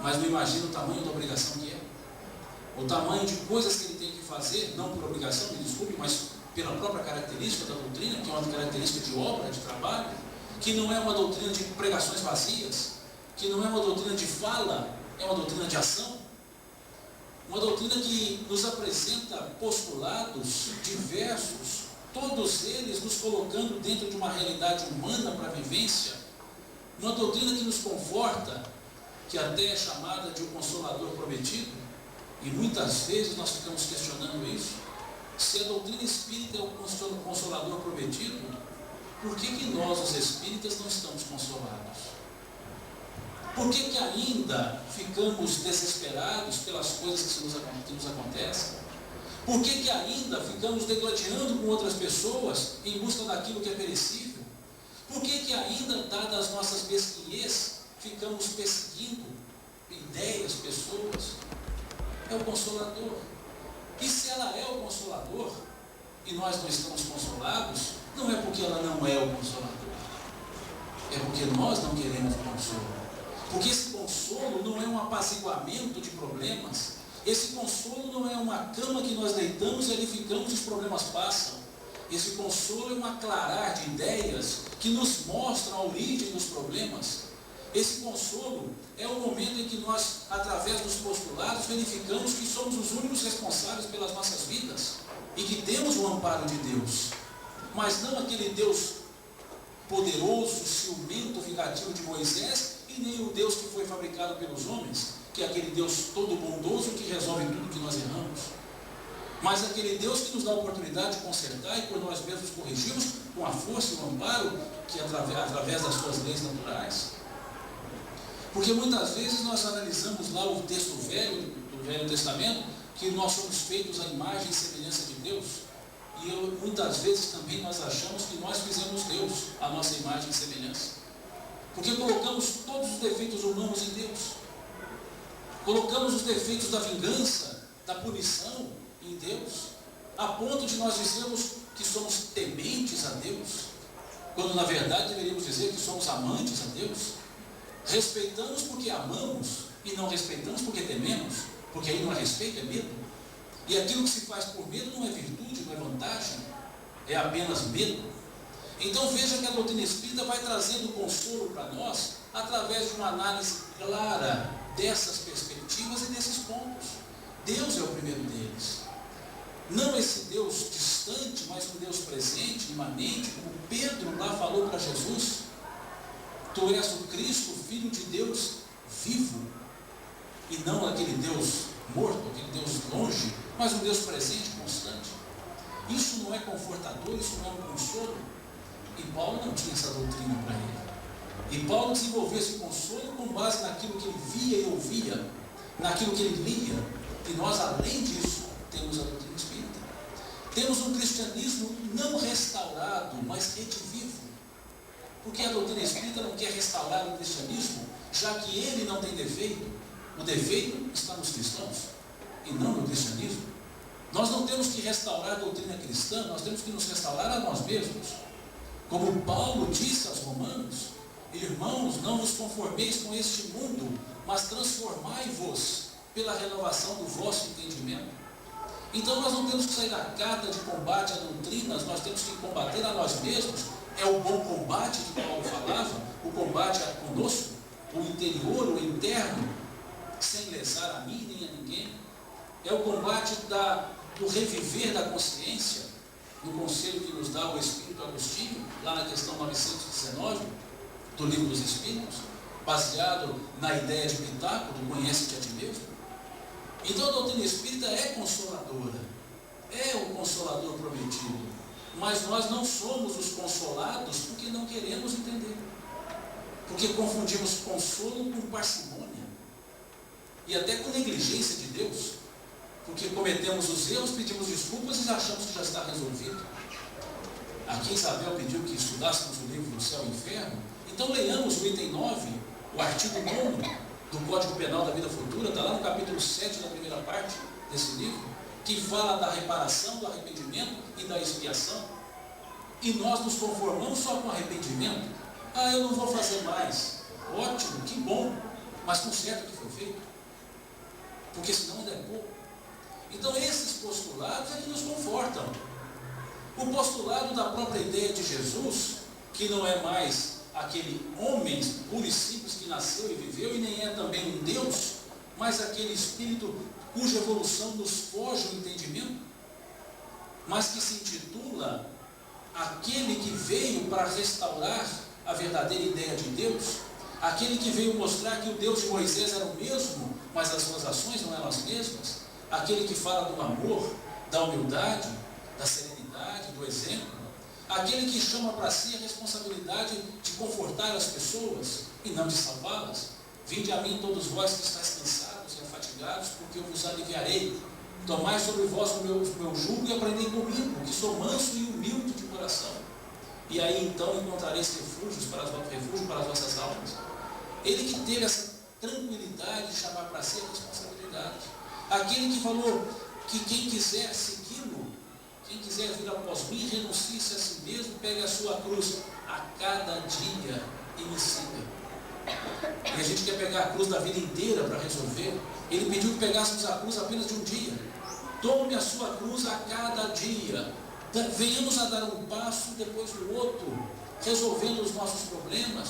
Speaker 1: mas não imagina o tamanho da obrigação que é, o tamanho de coisas que ele tem que fazer, não por obrigação, me desculpe, mas pela própria característica da doutrina, que é uma característica de obra, de trabalho, que não é uma doutrina de pregações vazias, que não é uma doutrina de fala, é uma doutrina de ação. Uma doutrina que nos apresenta postulados diversos, todos eles nos colocando dentro de uma realidade humana para a vivência. Uma doutrina que nos conforta, que até é chamada de o Consolador Prometido, e muitas vezes nós ficamos questionando isso. Se a doutrina espírita é o Consolador Prometido, por que nós, os espíritas, não estamos consolados? Por que ainda ficamos desesperados pelas coisas que nos acontecem? Por que ainda ficamos degladiando com outras pessoas em busca daquilo que é perecível? Por que ainda, dadas as nossas mesquinhez, ficamos perseguindo ideias, pessoas? É o Consolador. E se ela é o Consolador, e nós não estamos consolados, não é porque ela não é o Consolador, é porque nós não queremos o consolo. Porque esse consolo não é um apaziguamento de problemas, esse consolo não é uma cama que nós deitamos e ali ficamos e os problemas passam. Esse consolo é um aclarar de ideias que nos mostram a origem dos problemas. Esse consolo é o momento em que nós, através dos postulados, verificamos que somos os únicos responsáveis pelas nossas vidas e que temos o amparo de Deus, mas não aquele Deus poderoso, ciumento, vingativo de Moisés, e nem o Deus que foi fabricado pelos homens, que é aquele Deus todo bondoso que resolve tudo que nós erramos, mas aquele Deus que nos dá a oportunidade de consertar e por nós mesmos corrigimos com a força e o amparo que através das suas leis naturais. Porque muitas vezes nós analisamos lá o texto velho, do Velho Testamento, que nós somos feitos à imagem e semelhança de Deus, e muitas vezes também nós achamos que nós fizemos Deus à nossa imagem e semelhança. Porque colocamos todos os defeitos humanos em Deus. Colocamos os defeitos da vingança, da punição em Deus, a ponto de nós dizermos que somos tementes a Deus, quando na verdade deveríamos dizer que somos amantes a Deus. Respeitamos porque amamos e não respeitamos porque tememos, porque aí não é respeito, é medo. E aquilo que se faz por medo não é virtude, não é vantagem, é apenas medo. Então veja que a doutrina espírita vai trazendo consolo para nós através de uma análise clara dessas perspectivas e desses pontos. Deus é o primeiro deles. Não esse Deus distante, mas um Deus presente, imanente, como Pedro lá falou para Jesus, Tu és o Cristo, Filho de Deus vivo, e não aquele Deus morto, aquele Deus longe, mas um Deus presente, constante. Isso não é confortador, isso não é um consolo? E Paulo não tinha essa doutrina para ele. E Paulo desenvolveu esse consolo com base naquilo que ele via e ouvia, naquilo que ele lia. E nós, além disso, temos a doutrina espírita. Temos um cristianismo não restaurado, mas redivivo. Porque a doutrina espírita não quer restaurar o cristianismo, já que ele não tem defeito. O defeito está nos cristãos e não no cristianismo. Nós não temos que restaurar a doutrina cristã, nós temos que nos restaurar a nós mesmos. Como Paulo disse aos romanos: irmãos, não vos conformeis com este mundo, mas transformai-vos pela renovação do vosso entendimento. Então nós não temos que sair da carta de combate a doutrinas, nós temos que combater a nós mesmos. É o bom combate que Paulo falava, o combate a conosco, o interior, o interno, sem lesar a mim nem a ninguém. É o combate do reviver da consciência, no conselho que nos dá o Espírito Agostinho, lá na questão 919 do Livro dos Espíritos, baseado na ideia de Pitágoras, do conhece-te a ti mesmo. Então a doutrina espírita é consoladora, é o consolador prometido, mas nós não somos os consolados porque não queremos entender, porque confundimos consolo com parcimônia e até com negligência de Deus, porque cometemos os erros, pedimos desculpas e achamos que já está resolvido. Aqui Isabel pediu que estudássemos o livro do Céu e Inferno, então leiamos o item 9, o artigo 9 do Código Penal da Vida Futura, está lá no capítulo 7 da primeira parte desse livro, que fala da reparação, do arrependimento e da expiação. E nós nos conformamos só com arrependimento. Ah, eu não vou fazer mais. Ótimo, que bom, mas conserta o que foi feito, porque senão ainda é pouco. Então esses postulados é que nos confortam. O postulado da própria ideia de Jesus, que não é mais aquele homem puro e simples que nasceu e viveu, e nem é também um Deus, mas aquele espírito cuja evolução nos foge o entendimento, mas que se intitula aquele que veio para restaurar a verdadeira ideia de Deus, aquele que veio mostrar que o Deus de Moisés era o mesmo, mas as suas ações não eram as mesmas, aquele que fala do amor, da humildade, da serenidade, do exemplo, aquele que chama para si a responsabilidade de confortar as pessoas e não de salvá-las. Vinde a mim todos vós que estáis cansados e afatigados, porque eu vos aliviarei. Tomai sobre vós o meu jugo e aprendei comigo, que sou manso e humilde de coração. E aí então encontrareis refúgio para as vossas almas. Ele que teve essa tranquilidade de chamar para si a responsabilidade. Aquele que falou que quem quiser segui-lo, quem quiser vir após mim, renuncie-se a si mesmo, pegue a sua cruz a cada dia e me siga. E a gente quer pegar a cruz da vida inteira para resolver. Ele pediu que pegássemos a cruz apenas de um dia. Tome a sua cruz a cada dia. Venhamos a dar um passo depois do outro, resolvendo os nossos problemas.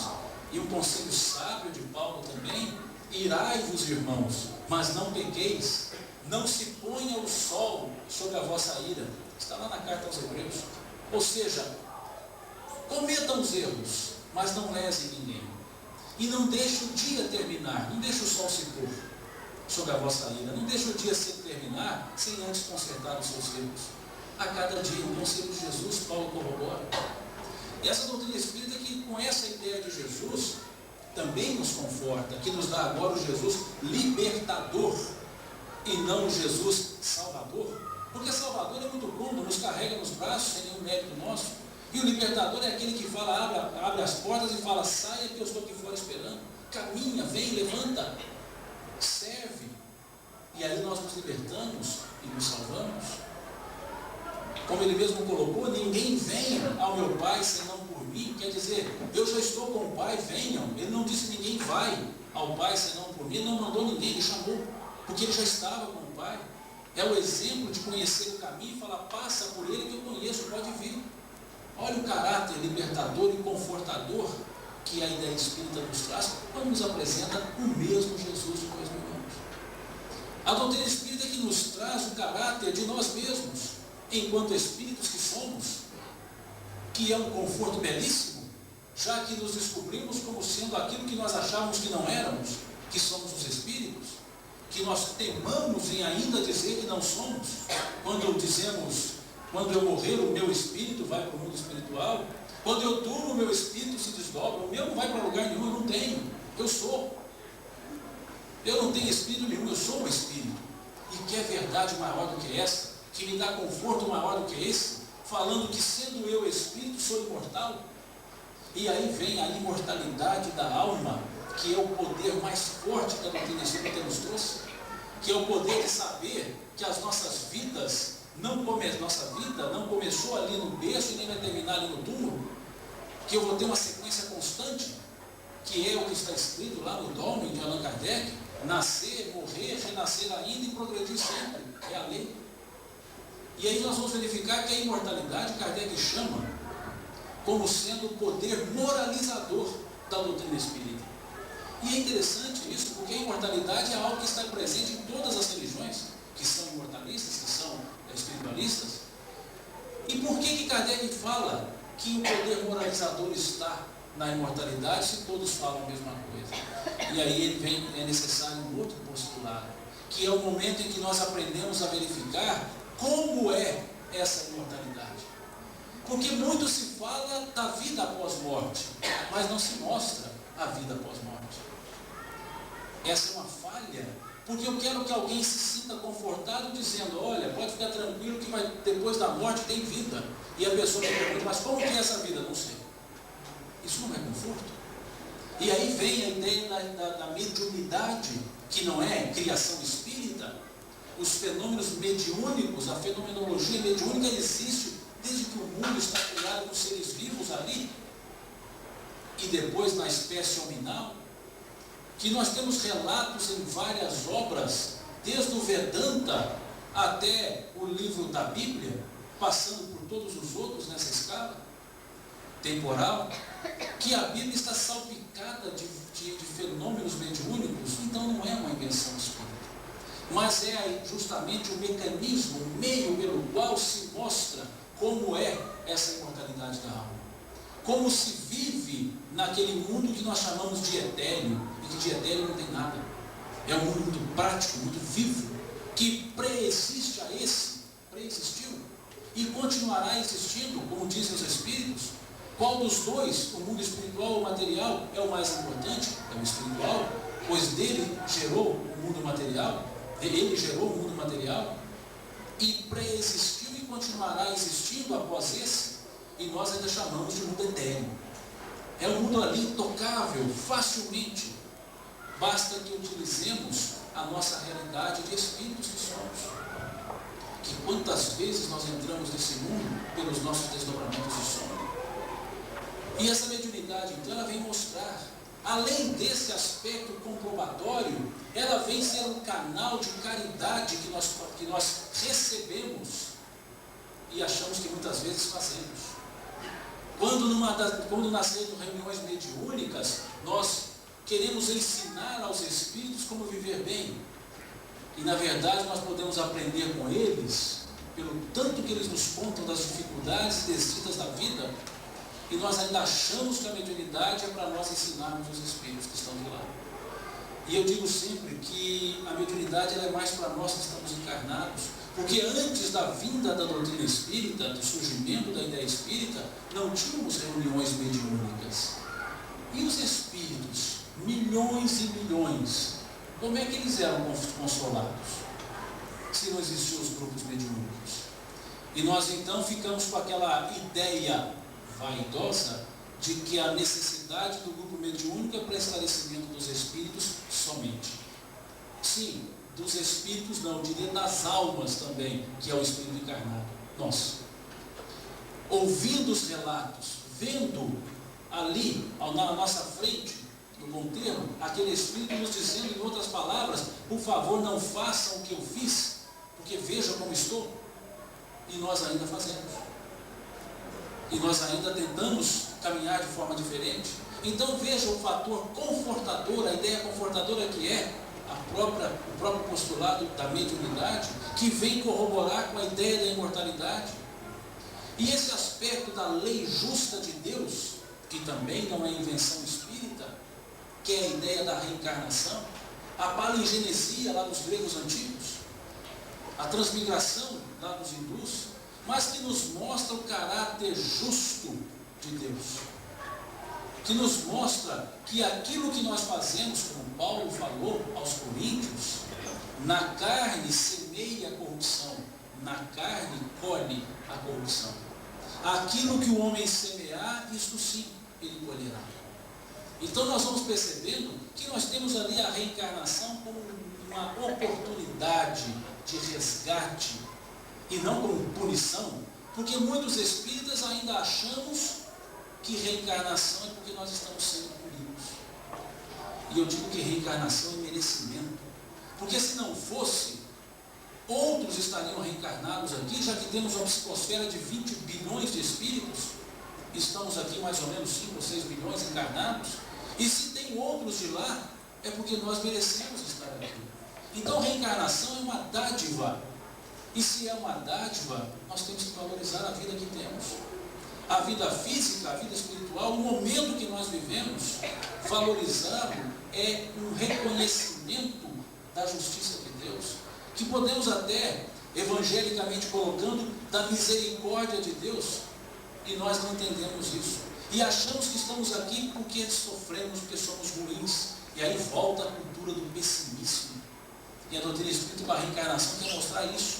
Speaker 1: E um conselho sábio de Paulo também: irai-vos, irmãos, mas não pequeis. Não se ponha o sol sobre a vossa ira. Está lá na carta aos Hebreus. Ou seja, cometam os erros, mas não lesem ninguém. E não deixe o dia terminar, não deixe o sol se pôr sobre a vossa ira. Não deixe o dia se terminar sem antes consertar os seus erros. A cada dia, o conselho de Jesus, Paulo corrobora. E essa doutrina espírita que, com essa ideia de Jesus, também nos conforta, que nos dá agora o Jesus libertador e não o Jesus salvador. Porque Salvador é muito cômodo, nos carrega nos braços sem nenhum mérito nosso. E o libertador é aquele que fala, abre as portas e fala: saia que eu estou aqui fora esperando. Caminha, vem, levanta, serve. E aí nós nos libertamos e nos salvamos. Como ele mesmo colocou: ninguém vem ao meu Pai senão por mim. Quer dizer, eu já estou com o Pai, venham. Ele não disse ninguém vai ao Pai senão por mim. Ele não mandou ninguém, ele chamou, porque ele já estava com o Pai. É o exemplo de conhecer o caminho e falar: passa por ele que eu conheço, pode vir. Olha o caráter libertador e confortador que a ideia espírita nos traz, quando nos apresenta o mesmo Jesus de 2000 anos. A doutrina espírita que nos traz o caráter de nós mesmos, enquanto espíritos que somos, que é um conforto belíssimo, já que nos descobrimos como sendo aquilo que nós achávamos que não éramos, que somos os espíritos, que nós temamos em ainda dizer que não somos, quando dizemos, quando eu morrer o meu espírito vai para o mundo espiritual, quando eu durmo o meu espírito se desdobra, o meu não vai para lugar nenhum, eu não tenho, eu sou. Eu não tenho espírito nenhum, eu sou um espírito. E que é verdade maior do que essa, que me dá conforto maior do que esse, falando que sendo eu espírito, sou imortal. E aí vem a imortalidade da alma, que é o poder mais forte que a doutrina espírita nos trouxe, que é o poder de saber que as nossas vidas, nossa vida não começou ali no berço e nem vai terminar ali no túmulo, que eu vou ter uma sequência constante, que é o que está escrito lá no Dogma de Allan Kardec: nascer, morrer, renascer ainda e progredir sempre, é a lei. E aí nós vamos verificar que a imortalidade Kardec chama como sendo o poder moralizador da doutrina espírita. E é interessante isso, porque a imortalidade é algo que está presente em todas as religiões, que são imortalistas, que são espiritualistas. E por que Kardec fala que o poder moralizador está na imortalidade, se todos falam a mesma coisa? E aí é necessário um outro postulado, que é o momento em que nós aprendemos a verificar como é essa imortalidade. Porque muito se fala da vida após morte, mas não se mostra a vida após morte. Essa é uma falha, porque eu quero que alguém se sinta confortado dizendo: olha, pode ficar tranquilo que depois da morte tem vida. E a pessoa me pergunta: mas como que é essa vida? Não sei. Isso não é conforto. E aí vem a ideia da mediunidade, que não é criação espírita. Os fenômenos mediúnicos, a fenomenologia mediúnica existe desde que o mundo está criado com seres vivos ali, e depois na espécie hominal, que nós temos relatos em várias obras, desde o Vedanta até o livro da Bíblia, passando por todos os outros nessa escala temporal, que a Bíblia está salpicada de fenômenos mediúnicos. Então não é uma invenção espírita, mas é justamente o mecanismo, o meio pelo qual se mostra como é essa imortalidade da alma, como se vive naquele mundo que nós chamamos de etéreo, e que de etéreo não tem nada. É um mundo muito prático, muito vivo, que preexiste a esse, preexistiu e continuará existindo, como dizem os espíritos. Qual dos dois, o mundo espiritual ou material, é o mais importante? É o espiritual, pois dele gerou o mundo material, ele gerou o mundo material, e preexistiu e continuará existindo após esse, e nós ainda chamamos de mundo etéreo. É um mundo ali intocável, facilmente. Basta que utilizemos a nossa realidade de espíritos que somos. Que quantas vezes nós entramos nesse mundo pelos nossos desdobramentos de sono. E essa mediunidade, então, ela vem mostrar, além desse aspecto comprobatório, ela vem ser um canal de caridade que nós recebemos e achamos que muitas vezes fazemos. Quando nas reuniões mediúnicas, nós queremos ensinar aos espíritos como viver bem, e na verdade nós podemos aprender com eles, pelo tanto que eles nos contam das dificuldades e desditas da vida, e nós ainda achamos que a mediunidade é para nós ensinarmos os espíritos que estão de lá. E eu digo sempre que a mediunidade ela é mais para nós que estamos encarnados, porque antes da vinda da doutrina espírita, do surgimento da ideia espírita, não tínhamos reuniões mediúnicas. E os espíritos, milhões e milhões, como é que eles eram consolados, se não existiam os grupos mediúnicos? E nós então ficamos com aquela ideia vaidosa de que a necessidade do grupo mediúnico é para esclarecimento dos espíritos somente. Sim, dos espíritos não, eu diria das almas também, que é o espírito encarnado, nós. Ouvindo os relatos, vendo ali, na nossa frente, no bom termo, aquele espírito nos dizendo, em outras palavras: por favor, não façam o que eu fiz, porque veja como estou. E nós ainda fazemos. E nós ainda tentamos caminhar de forma diferente. Então veja o fator confortador, a ideia confortadora que é o próprio postulado da mediunidade, que vem corroborar com a ideia da imortalidade. E esse aspecto da lei justa de Deus, que também não é invenção espírita, que é a ideia da reencarnação, a palingenesia lá dos gregos antigos, a transmigração lá dos hindus, mas que nos mostra o caráter justo de Deus, que nos mostra que aquilo que nós fazemos, como Paulo falou aos coríntios, na carne semeia a corrupção, na carne colhe a corrupção. Aquilo que o homem semear, isto sim, ele colherá. Então nós vamos percebendo que nós temos ali a reencarnação como uma oportunidade de resgate e não como punição, porque muitos espíritas ainda achamos que reencarnação é porque nós estamos sendo punidos. E eu digo que reencarnação é merecimento, porque se não fosse, outros estariam reencarnados aqui, já que temos uma psicosfera de 20 bilhões de espíritos, estamos aqui mais ou menos 5 ou 6 bilhões encarnados, e se tem outros de lá, é porque nós merecemos estar aqui. Então reencarnação é uma dádiva, e se é uma dádiva, nós temos que valorizar a vida que temos. A vida física, a vida espiritual, o momento que nós vivemos, valorizá-lo é um reconhecimento da justiça de Deus, que podemos até, evangelicamente colocando, da misericórdia de Deus, e nós não entendemos isso. E achamos que estamos aqui porque sofremos, porque somos ruins. E aí volta a cultura do pessimismo. E a doutrina espírita com a reencarnação quer mostrar isso.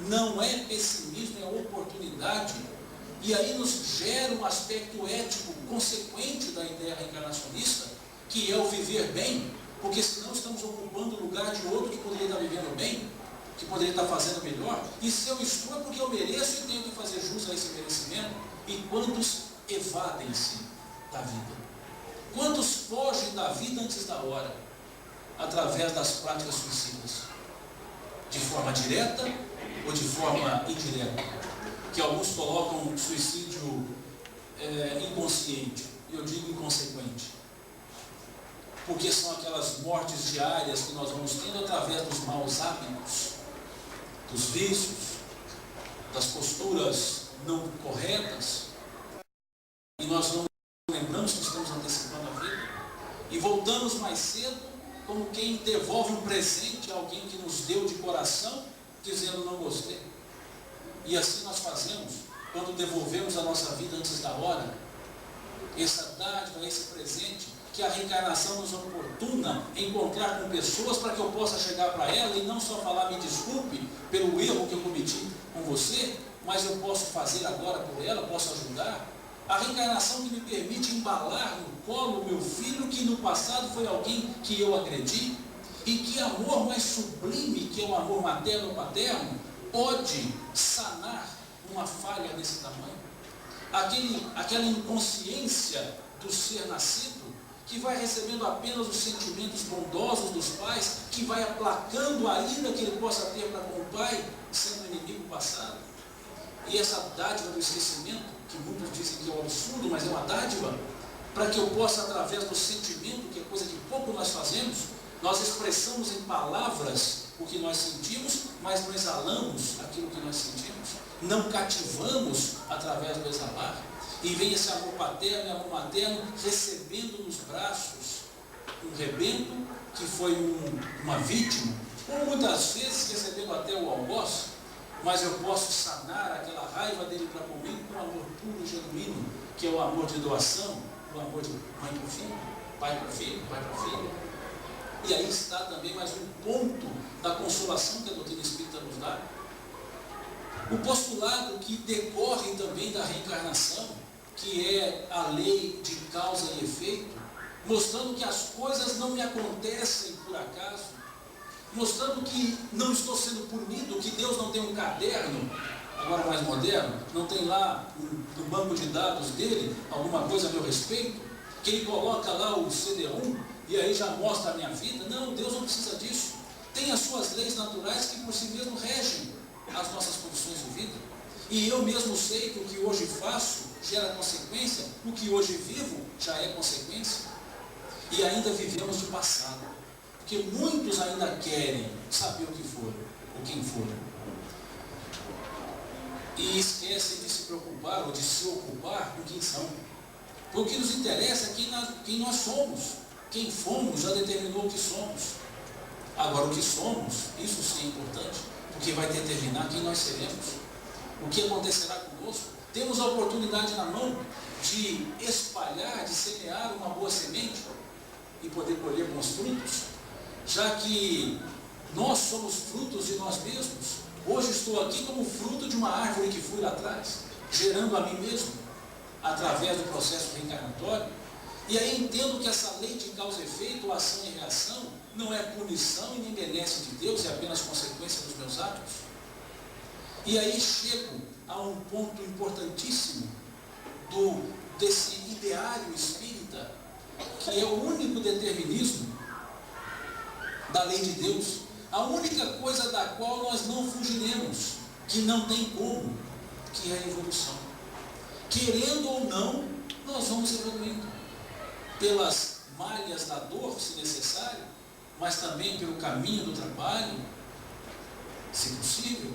Speaker 1: Não é pessimismo, é oportunidade. E aí nos gera um aspecto ético consequente da ideia reencarnacionista, que é o viver bem, porque senão estamos ocupando o lugar de outro que poderia estar vivendo bem, que poderia estar fazendo melhor. E se eu estou é porque eu mereço e tenho que fazer jus a esse merecimento. E quantos evadem-se da vida? Quantos fogem da vida antes da hora? Através das práticas suicidas, de forma direta ou de forma indireta, que alguns colocam suicídio inconsciente, e eu digo inconsequente, porque são aquelas mortes diárias que nós vamos tendo através dos maus hábitos, dos vícios, das posturas não corretas, e nós não lembramos que estamos antecipando a vida, e voltamos mais cedo como quem devolve um presente a alguém que nos deu de coração, dizendo não gostei. E assim nós fazemos quando devolvemos a nossa vida antes da hora, essa dádiva, esse presente, que a reencarnação nos oportuna encontrar com pessoas para que eu possa chegar para ela e não só falar me desculpe pelo erro que eu cometi com você, mas eu posso fazer agora por ela, posso ajudar. A reencarnação que me permite embalar no colo o meu filho, que no passado foi alguém que eu agredi, e que amor mais sublime, que é o amor materno ou paterno, pode sanar uma falha desse tamanho. Aquela inconsciência do ser nascido, que vai recebendo apenas os sentimentos bondosos dos pais, que vai aplacando a ira que ele possa ter para com o pai, sendo inimigo passado. E essa dádiva do esquecimento, que muitos dizem que é um absurdo, mas é uma dádiva, para que eu possa, através do sentimento, que é coisa que pouco nós fazemos, nós expressamos em palavras o que nós sentimos, mas não exalamos aquilo que nós sentimos, não cativamos através do exalar, e vem esse amor paterno e amor materno recebendo nos braços um rebento que foi uma vítima, ou muitas vezes recebendo até o algoz, mas eu posso sanar aquela raiva dele para comigo com um amor puro e genuíno, que é o amor de doação, o amor de mãe para o filho, pai para o filho, pai para a filha. E aí está também mais um ponto da consolação que a doutrina espírita nos dá. O postulado que decorre também da reencarnação, que é a lei de causa e efeito, mostrando que as coisas não me acontecem por acaso, mostrando que não estou sendo punido, que Deus não tem um caderno, agora mais moderno, não tem lá no banco de dados dele alguma coisa a meu respeito, que ele coloca lá o CD-ROM e aí já mostra a minha vida. Não, Deus não precisa disso. Tem as suas leis naturais que por si mesmo regem as nossas condições de vida. E eu mesmo sei que o que hoje faço gera consequência, o que hoje vivo já é consequência. E ainda vivemos de passado, porque muitos ainda querem saber o que for, ou quem for, e esquecem de se preocupar ou de se ocupar com quem são. O que nos interessa é quem nós somos. Quem fomos já determinou o que somos. Agora, o que somos, isso sim é importante, porque vai determinar quem nós seremos, o que acontecerá conosco. Temos a oportunidade na mão de espalhar, de semear uma boa semente e poder colher bons frutos, já que nós somos frutos de nós mesmos. Hoje estou aqui como fruto de uma árvore que fui lá atrás, gerando a mim mesmo, através do processo reencarnatório. E aí entendo que essa lei de causa e efeito, ação e reação, não é punição e nem benesse de Deus, é apenas consequência dos meus atos. E aí chego a um ponto importantíssimo desse ideário espírita, que é o único determinismo da lei de Deus, a única coisa da qual nós não fugiremos, que não tem como, que é a evolução. Querendo ou não, nós vamos evoluindo, pelas malhas da dor, se necessário, mas também pelo caminho do trabalho, se possível,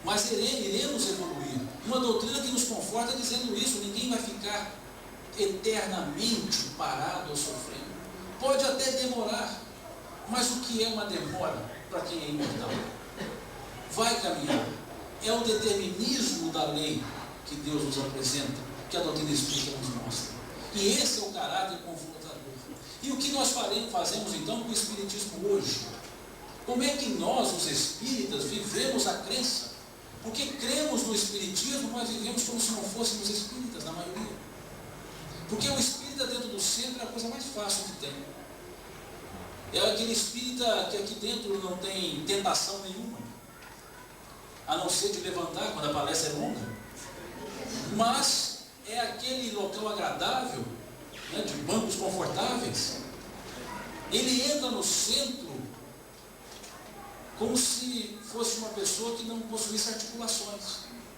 Speaker 1: mas iremos evoluir. Uma doutrina que nos conforta dizendo isso: ninguém vai ficar eternamente parado ou sofrendo. Pode até demorar, mas o que é uma demora para quem é imortal? Vai caminhar. É o determinismo da lei que Deus nos apresenta, que a doutrina espírita nos mostra. E esse é o caráter confrontador. E o que nós fazemos então com o Espiritismo hoje? Como é que nós, os espíritas, vivemos a crença? Porque cremos no Espiritismo, mas vivemos como se não fôssemos espíritas, na maioria. Porque o espírita dentro do centro é a coisa mais fácil que tem. É aquele espírita que aqui dentro não tem tentação nenhuma, a não ser de levantar quando a palestra é longa. Mas é aquele local agradável, né, de bancos confortáveis. Ele entra no centro como se fosse uma pessoa que não possuísse articulações.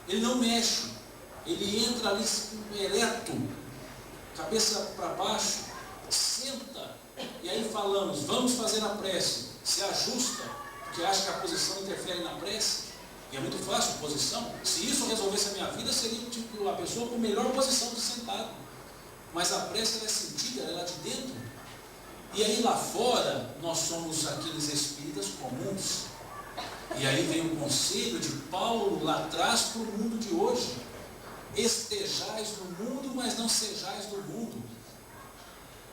Speaker 1: Ele não mexe, ele entra ali ereto, cabeça para baixo, senta, e aí falamos, vamos fazer a prece, se ajusta, porque acha que a posição interfere na prece. E é muito fácil a posição. Se isso resolvesse a minha vida, seria tipo a pessoa com melhor posição de sentado. Mas a prece ela é sentida, ela é lá de dentro. E aí lá fora, nós somos aqueles espíritas comuns. E aí vem o conselho de Paulo lá atrás para o mundo de hoje. Estejais no mundo, mas não sejais do mundo.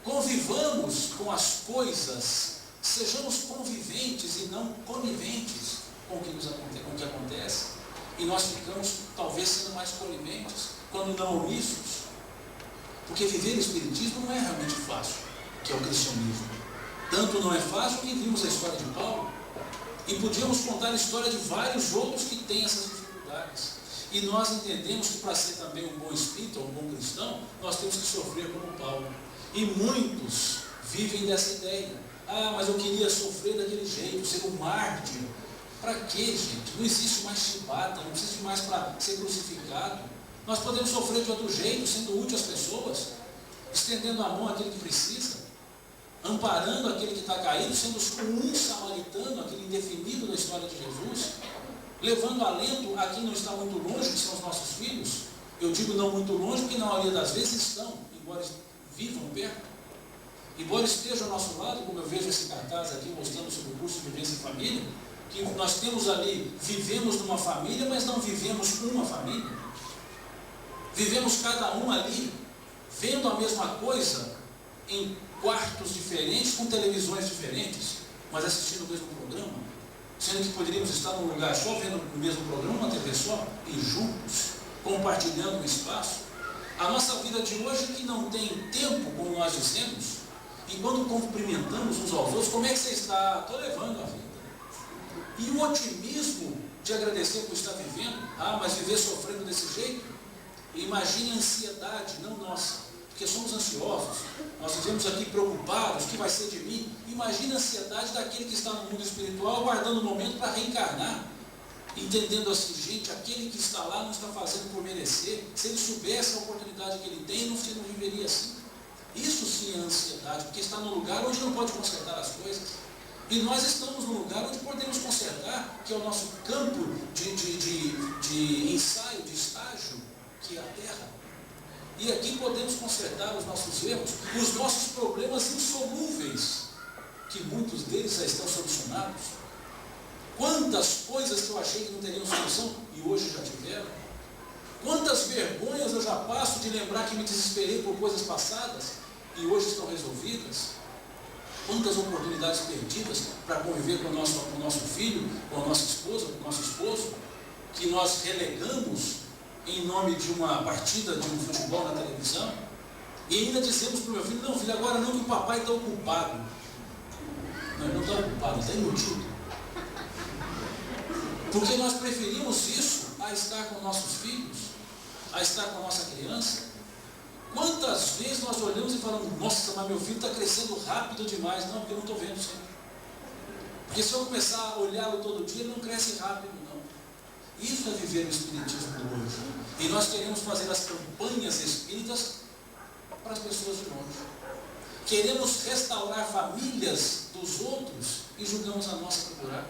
Speaker 1: Convivamos com as coisas, sejamos conviventes e não coniventes com o que acontece, e nós ficamos talvez sendo mais coniventes, quando não omissos, porque viver o Espiritismo não é realmente fácil, que é o cristianismo. Tanto não é fácil que vimos a história de Paulo, e podíamos contar a história de vários outros que têm essas dificuldades, e nós entendemos que para ser também um bom espírita, um bom cristão, nós temos que sofrer como Paulo, e muitos vivem dessa ideia: ah, mas eu queria sofrer daquele jeito, ser um mártir. Para quê, gente? Não existe mais chibata, não existe mais para ser crucificado. Nós podemos sofrer de outro jeito, sendo útil às pessoas, estendendo a mão àquele que precisa, amparando aquele que está caído, sendo um samaritano, aquele indefinido da história de Jesus, levando alento a quem não está muito longe, que são os nossos filhos. Eu digo não muito longe, porque na maioria das vezes estão, embora vivam perto, embora estejam ao nosso lado, como eu vejo esse cartaz aqui mostrando sobre o curso de Vivência em Família, que nós temos ali, vivemos numa família, mas não vivemos uma família. Vivemos cada um ali, vendo a mesma coisa, em quartos diferentes, com televisões diferentes, mas assistindo o mesmo programa, sendo que poderíamos estar num lugar só, vendo o mesmo programa, uma TV só, e juntos, compartilhando o espaço. A nossa vida de hoje é que não tem tempo, como nós dizemos, e quando cumprimentamos uns aos outros, como é que você está? Estou levando a vida. E o otimismo de agradecer por estar vivendo, ah, mas viver sofrendo desse jeito, imagine a ansiedade, não nossa, porque somos ansiosos, nós vivemos aqui preocupados, o que vai ser de mim? Imagine a ansiedade daquele que está no mundo espiritual, aguardando o momento para reencarnar, entendendo assim, gente, aquele que está lá não está fazendo por merecer, se ele soubesse a oportunidade que ele tem, não viveria assim. Isso sim é ansiedade, porque está num lugar onde não pode consertar as coisas. E nós estamos num lugar onde podemos consertar, que é o nosso campo de ensaio, de estágio, que é a Terra. E aqui podemos consertar os nossos erros, os nossos problemas insolúveis, que muitos deles já estão solucionados. Quantas coisas que eu achei que não teriam solução e hoje já tiveram. Quantas vergonhas eu já passo de lembrar que me desesperei por coisas passadas e hoje estão resolvidas. Quantas oportunidades perdidas para conviver com o nosso filho, com a nossa esposa, com o nosso esposo, que nós relegamos em nome de uma partida de um futebol na televisão, e ainda dizemos para o meu filho: não, filho, agora não, que o papai está ocupado. Não, ele não está ocupado, está iludido. Porque nós preferimos isso a estar com nossos filhos, a estar com a nossa criança. Quantas vezes nós olhamos e falamos: nossa, mas meu filho está crescendo rápido demais. Não, porque eu não estou vendo sempre. Porque se eu começar a olhá-lo todo dia, ele não cresce rápido, não. Isso é viver o espiritismo do hoje. E nós queremos fazer as campanhas espíritas para as pessoas de longe. Queremos restaurar famílias dos outros e julgamos a nossa por buraco.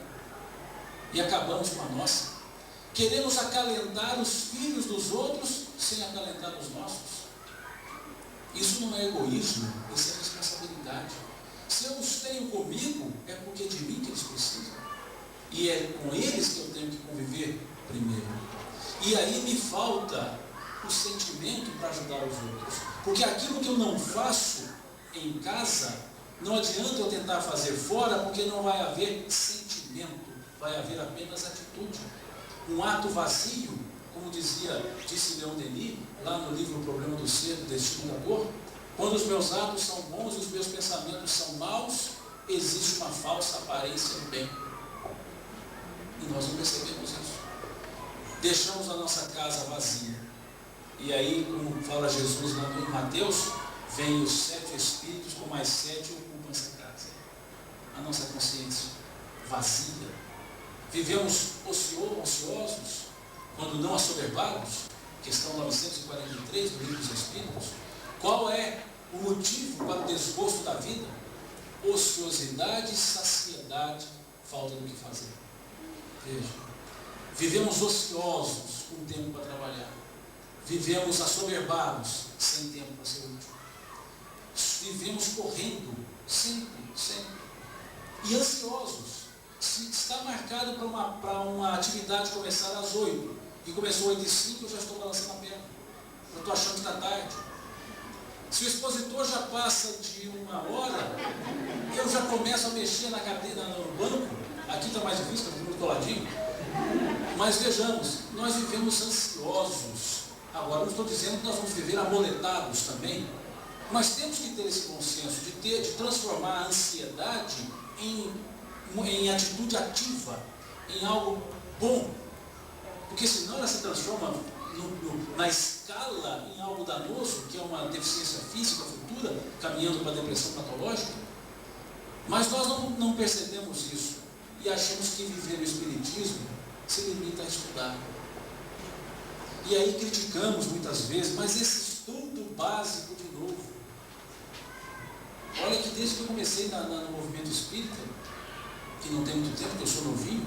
Speaker 1: E acabamos com a nossa. Queremos acalentar os filhos dos outros sem acalentar os nossos. Isso não é egoísmo, isso é responsabilidade. Se eu os tenho comigo, é porque é de mim que eles precisam. E é com eles que eu tenho que conviver primeiro. E aí me falta o sentimento para ajudar os outros. Porque aquilo que eu não faço em casa, não adianta eu tentar fazer fora, porque não vai haver sentimento, vai haver apenas atitude. Um ato vazio, como disse Leon Denis, lá no livro O Problema do Ser, do Destino da Dor: quando os meus atos são bons e os meus pensamentos são maus, existe uma falsa aparência de bem. E nós não percebemos isso. Deixamos a nossa casa vazia. E aí, como fala Jesus lá em Mateus, vem os 7 espíritos com mais 7 e ocupam essa casa. A nossa consciência vazia. Vivemos ociosos, quando não assoberbados. Questão 943 do Livro dos Espíritos. Qual é o motivo para o desgosto da vida? Ociosidade, saciedade, falta do que fazer. Veja, vivemos ociosos, com tempo para trabalhar. Vivemos assoberbados, sem tempo para ser útil. Vivemos correndo, sempre. E ansiosos. Se está marcado para uma atividade começar às 8, e começou 8h05, eu já estou balançando a perna. Eu estou achando que está tarde. Se o expositor já passa de 1 hora, eu já começo a mexer na cadeira, no banco. Aqui está mais difícil, está muito coladinho. Mas vejamos, nós vivemos ansiosos. Agora, não estou dizendo que nós vamos viver amoletados também. Mas temos que ter esse bom senso de transformar a ansiedade em atitude ativa, em algo bom. Porque senão ela se transforma na escala em algo danoso, que é uma deficiência física futura, caminhando para a depressão patológica. Mas nós não percebemos isso e achamos que viver o espiritismo se limita a estudar. E aí criticamos muitas vezes, mas esse estudo básico de novo. Olha que desde que eu comecei no movimento espírita, que não tem muito tempo, que eu sou novinho,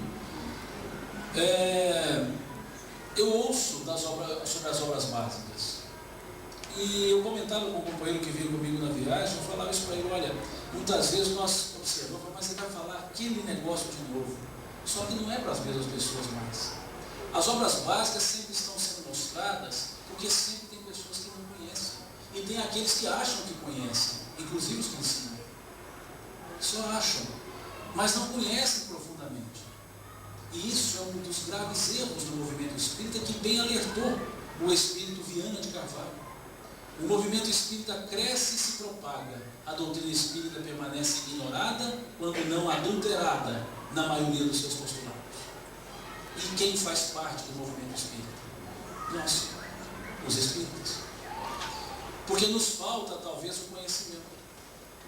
Speaker 1: eu ouço sobre as obras básicas. E eu comentava com um companheiro que veio comigo na viagem, eu falava isso para ele: olha, muitas vezes nós observamos, mas você vai falar aquele negócio de novo. Só que não é para as mesmas pessoas mais. As obras básicas sempre estão sendo mostradas, porque sempre tem pessoas que não conhecem. E tem aqueles que acham que conhecem, inclusive os que ensinam. Só acham, mas não conhecem profundamente. E isso é um dos graves erros do movimento espírita, que bem alertou o espírito Viana de Carvalho. O movimento espírita cresce e se propaga. A doutrina espírita permanece ignorada, quando não adulterada, na maioria dos seus postulados. E quem faz parte do movimento espírita? Nós, os espíritas. Porque nos falta talvez o conhecimento.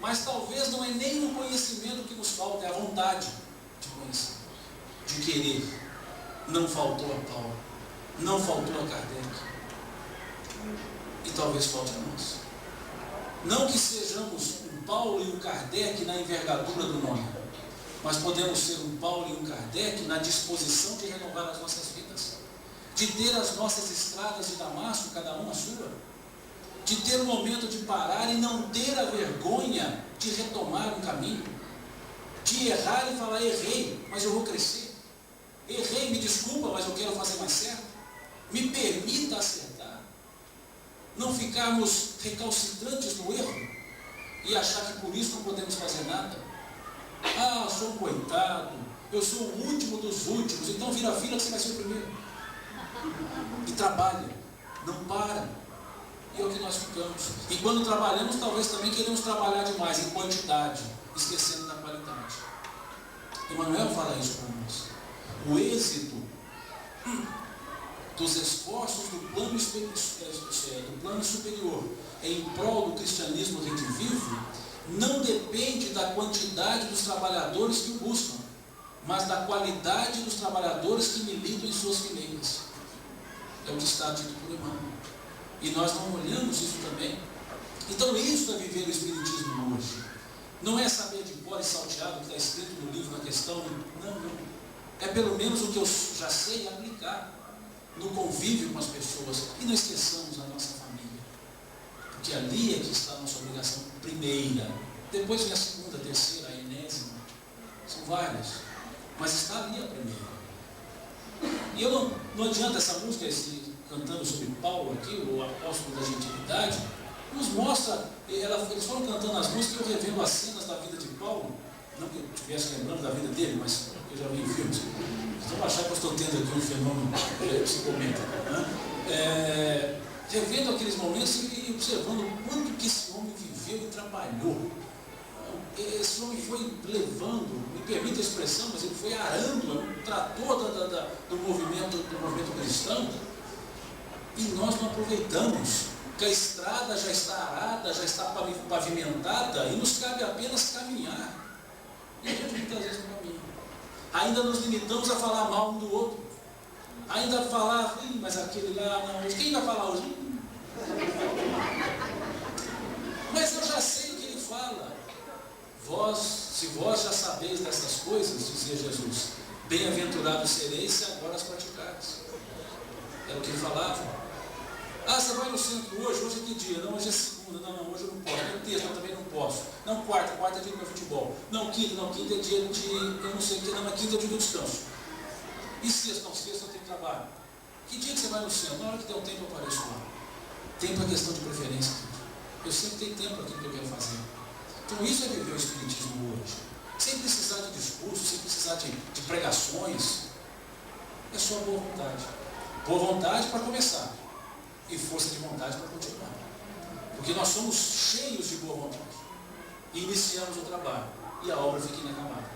Speaker 1: Mas talvez não é nem o conhecimento que nos falta, é a vontade de conhecer, de querer. Não faltou a Paulo, não faltou a Kardec. E talvez falte a nós. Não que sejamos um Paulo e um Kardec na envergadura do nome, mas podemos ser um Paulo e um Kardec na disposição de renovar as nossas vidas, de ter as nossas estradas de Damasco, cada uma a sua, de ter um momento de parar e não ter a vergonha de retomar um caminho, de errar e falar: errei, mas eu vou crescer, errei, me desculpa, mas eu quero fazer mais certo, me permita acertar. Não ficarmos recalcitrantes no erro e achar que por isso não podemos fazer nada. Ah, eu sou um coitado, eu sou o último dos últimos, então vira a fila que você vai ser o primeiro. E trabalha, não para. E é o que nós ficamos. E quando trabalhamos, talvez também queremos trabalhar demais em quantidade, esquecendo da qualidade. Emmanuel fala isso para nós. O êxito dos esforços do plano superior em prol do cristianismo redivivo não depende da quantidade dos trabalhadores que o buscam, mas da qualidade dos trabalhadores que militam em suas fileiras. É o que está dito por Emmanuel. E nós não olhamos isso também. Então isso é viver o Espiritismo hoje. Não é saber de cor e salteado o que está escrito no livro, na questão. Não. É pelo menos o que eu já sei aplicar no convívio com as pessoas. E não esqueçamos a nossa família. Porque ali é que está a nossa obrigação primeira. Depois vem a segunda, a terceira, a enésima. São várias. Mas está ali a primeira. E não adianta essa música, cantando sobre Paulo aqui, o apóstolo da gentilidade, nos mostra, eles foram cantando as músicas, eu revendo as cenas da vida de Paulo, não que eu estivesse lembrando da vida dele, mas eu já vi em filmes. Vocês vão achar que eu estou tendo aqui um fenômeno psicomêtrico, né? Revendo aqueles momentos e observando o quanto que esse homem viveu e trabalhou. Esse homem foi levando, me permite a expressão, mas ele foi arando, um trator do movimento cristão, e nós não aproveitamos, que a estrada já está arada, já está pavimentada, e nos cabe apenas caminhar. E a gente muitas vezes não caminha. Ainda nos limitamos a falar mal um do outro, ainda a falar: mas aquele lá, não, quem vai falar hoje? Mas eu já sei o que ele fala. Se vós já sabeis dessas coisas, dizia Jesus, bem-aventurados sereis se agora as praticares. Era o que ele falava. Ah, você vai no centro hoje é que dia? Não, hoje é segunda. Não, hoje eu não posso. Não, terça, eu também não posso. Não, quarta é dia do meu futebol. Não, quinta é dia de, eu não sei o que, não, mas quinta é dia do descanso. E sexta? Não, sexta eu tenho trabalho. Que dia que você vai no centro? Na hora que der um tempo eu apareço lá. Tempo é questão de preferência. Eu sempre tenho tempo aqui que eu quero fazer. Então isso é viver o Espiritismo hoje. Sem precisar de discurso, sem precisar de pregações. É só boa vontade. Boa vontade para começar. E força de vontade para continuar. Porque nós somos cheios de boa vontade. E iniciamos o trabalho. E a obra fica inacabada.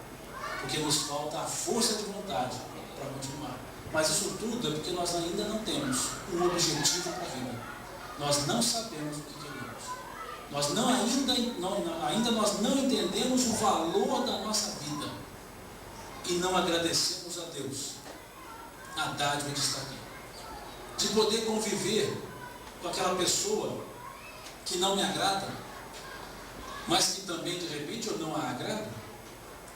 Speaker 1: Porque nos falta a força de vontade para continuar. Mas isso tudo é porque nós ainda não temos um objetivo para a vida. Nós não sabemos o que queremos. Ainda nós não entendemos o valor da nossa vida. E não agradecemos a Deus a dádiva de estar aqui. De poder conviver com aquela pessoa que não me agrada, mas que também de repente eu não a agrado,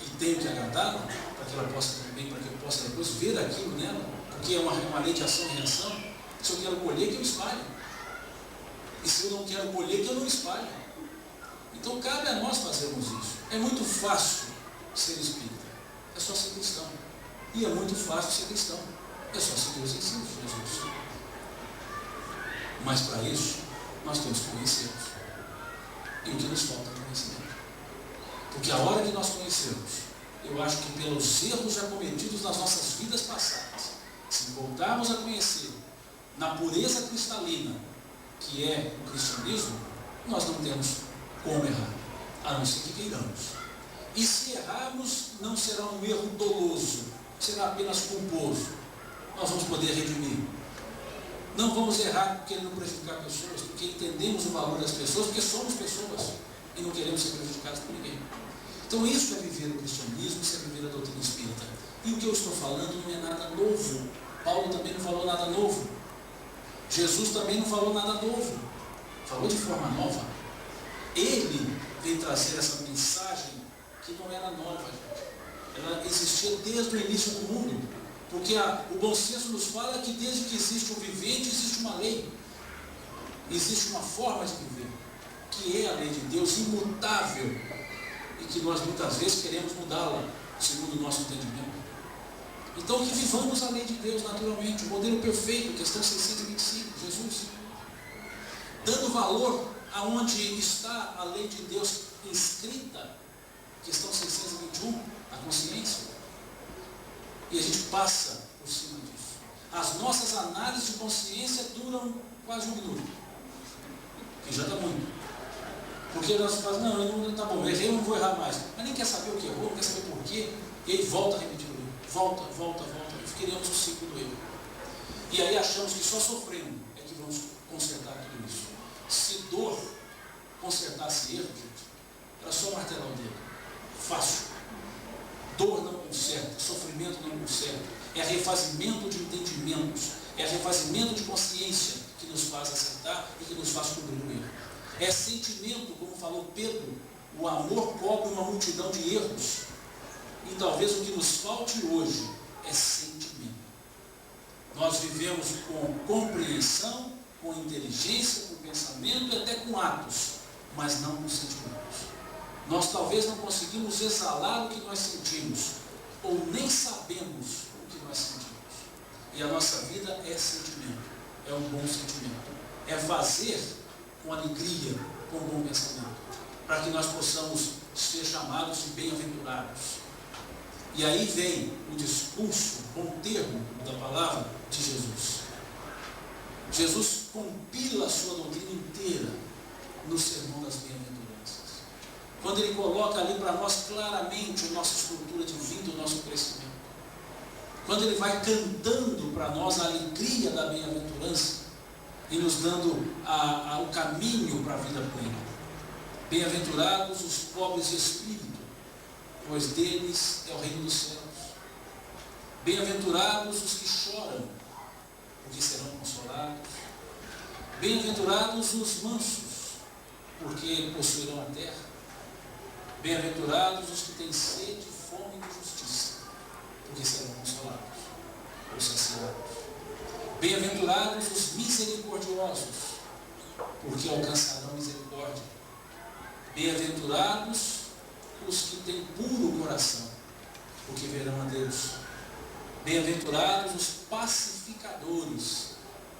Speaker 1: e tenho que agradá-la, para que ela possa também, para que eu possa depois ver aquilo nela, porque é uma lei de ação e reação. Se eu quero colher, que eu espalhe. E se eu não quero colher, que eu não espalhe. Então cabe a nós fazermos isso. É muito fácil ser espírita, é só ser cristão. E é muito fácil ser cristão, é só seguir os ensinos de Jesus. Mas para isso, nós temos que conhecê-los. E o que nos falta é conhecimento. Porque a hora que nós conhecemos, eu acho que pelos erros já cometidos nas nossas vidas passadas, se voltarmos a conhecer na pureza cristalina, que é o cristianismo, nós não temos como errar, a não ser que queiramos. E se errarmos, não será um erro doloso, será apenas culposo. Nós vamos poder redimir. Não vamos errar querendo prejudicar pessoas, porque entendemos o valor das pessoas, porque somos pessoas e não queremos ser prejudicados por ninguém. Então isso é viver o cristianismo, isso é viver a doutrina espírita. E o que eu estou falando não é nada novo. Paulo também não falou nada novo. Jesus também não falou nada novo. Falou de forma nova. Ele veio trazer essa mensagem que não era nova, gente. Ela existia desde o início do mundo. Porque o bom senso nos fala que desde que existe um vivente, existe uma lei. Existe uma forma de viver, que é a lei de Deus, imutável, e que nós muitas vezes queremos mudá-la, segundo o nosso entendimento. Então que vivamos a lei de Deus naturalmente, o modelo perfeito, questão 625, Jesus, dando valor aonde está a lei de Deus inscrita, questão 621, a consciência, e a gente passa por cima disso. As nossas análises de consciência duram quase um minuto, que já está muito, porque nós falamos, não está bom, errei, eu não vou errar mais, mas nem quer saber o que errou, não quer saber por quê, e aí volta a repetir o erro, volta, e criamos o ciclo do erro, e aí achamos que só sofrendo é que vamos consertar tudo isso. Se dor consertasse erro, gente, era só martelar o dedo, fácil. Dor não conserta, sofrimento não conserta, é refazimento de entendimentos, é refazimento de consciência que nos faz acertar e que nos faz cobrir o erro. É sentimento, como falou Pedro, o amor cobre uma multidão de erros, e talvez o que nos falte hoje é sentimento. Nós vivemos com compreensão, com inteligência, com pensamento e até com atos, mas não com sentimentos. Nós talvez não conseguimos exalar o que nós sentimos, ou nem sabemos o que nós sentimos. E a nossa vida é sentimento, é um bom sentimento, é fazer com alegria, com bom pensamento, para que nós possamos ser chamados de bem-aventurados. E aí vem o discurso, o bom termo da palavra de Jesus. Jesus compila a sua doutrina inteira no sermão das bem-aventuranças. Quando ele coloca ali para nós claramente a nossa estrutura de vida, o nosso crescimento. Quando ele vai cantando para nós a alegria da bem-aventurança e nos dando o caminho para a vida plena. Bem-aventurados os pobres de espírito, pois deles é o reino dos céus. Bem-aventurados os que choram, porque serão consolados. Bem-aventurados os mansos, porque possuirão a terra. Bem-aventurados os que têm sede e fome de justiça, porque serão consolados ou saciados. Bem-aventurados os misericordiosos, porque alcançarão misericórdia. Bem-aventurados os que têm puro coração, porque verão a Deus. Bem-aventurados os pacificadores,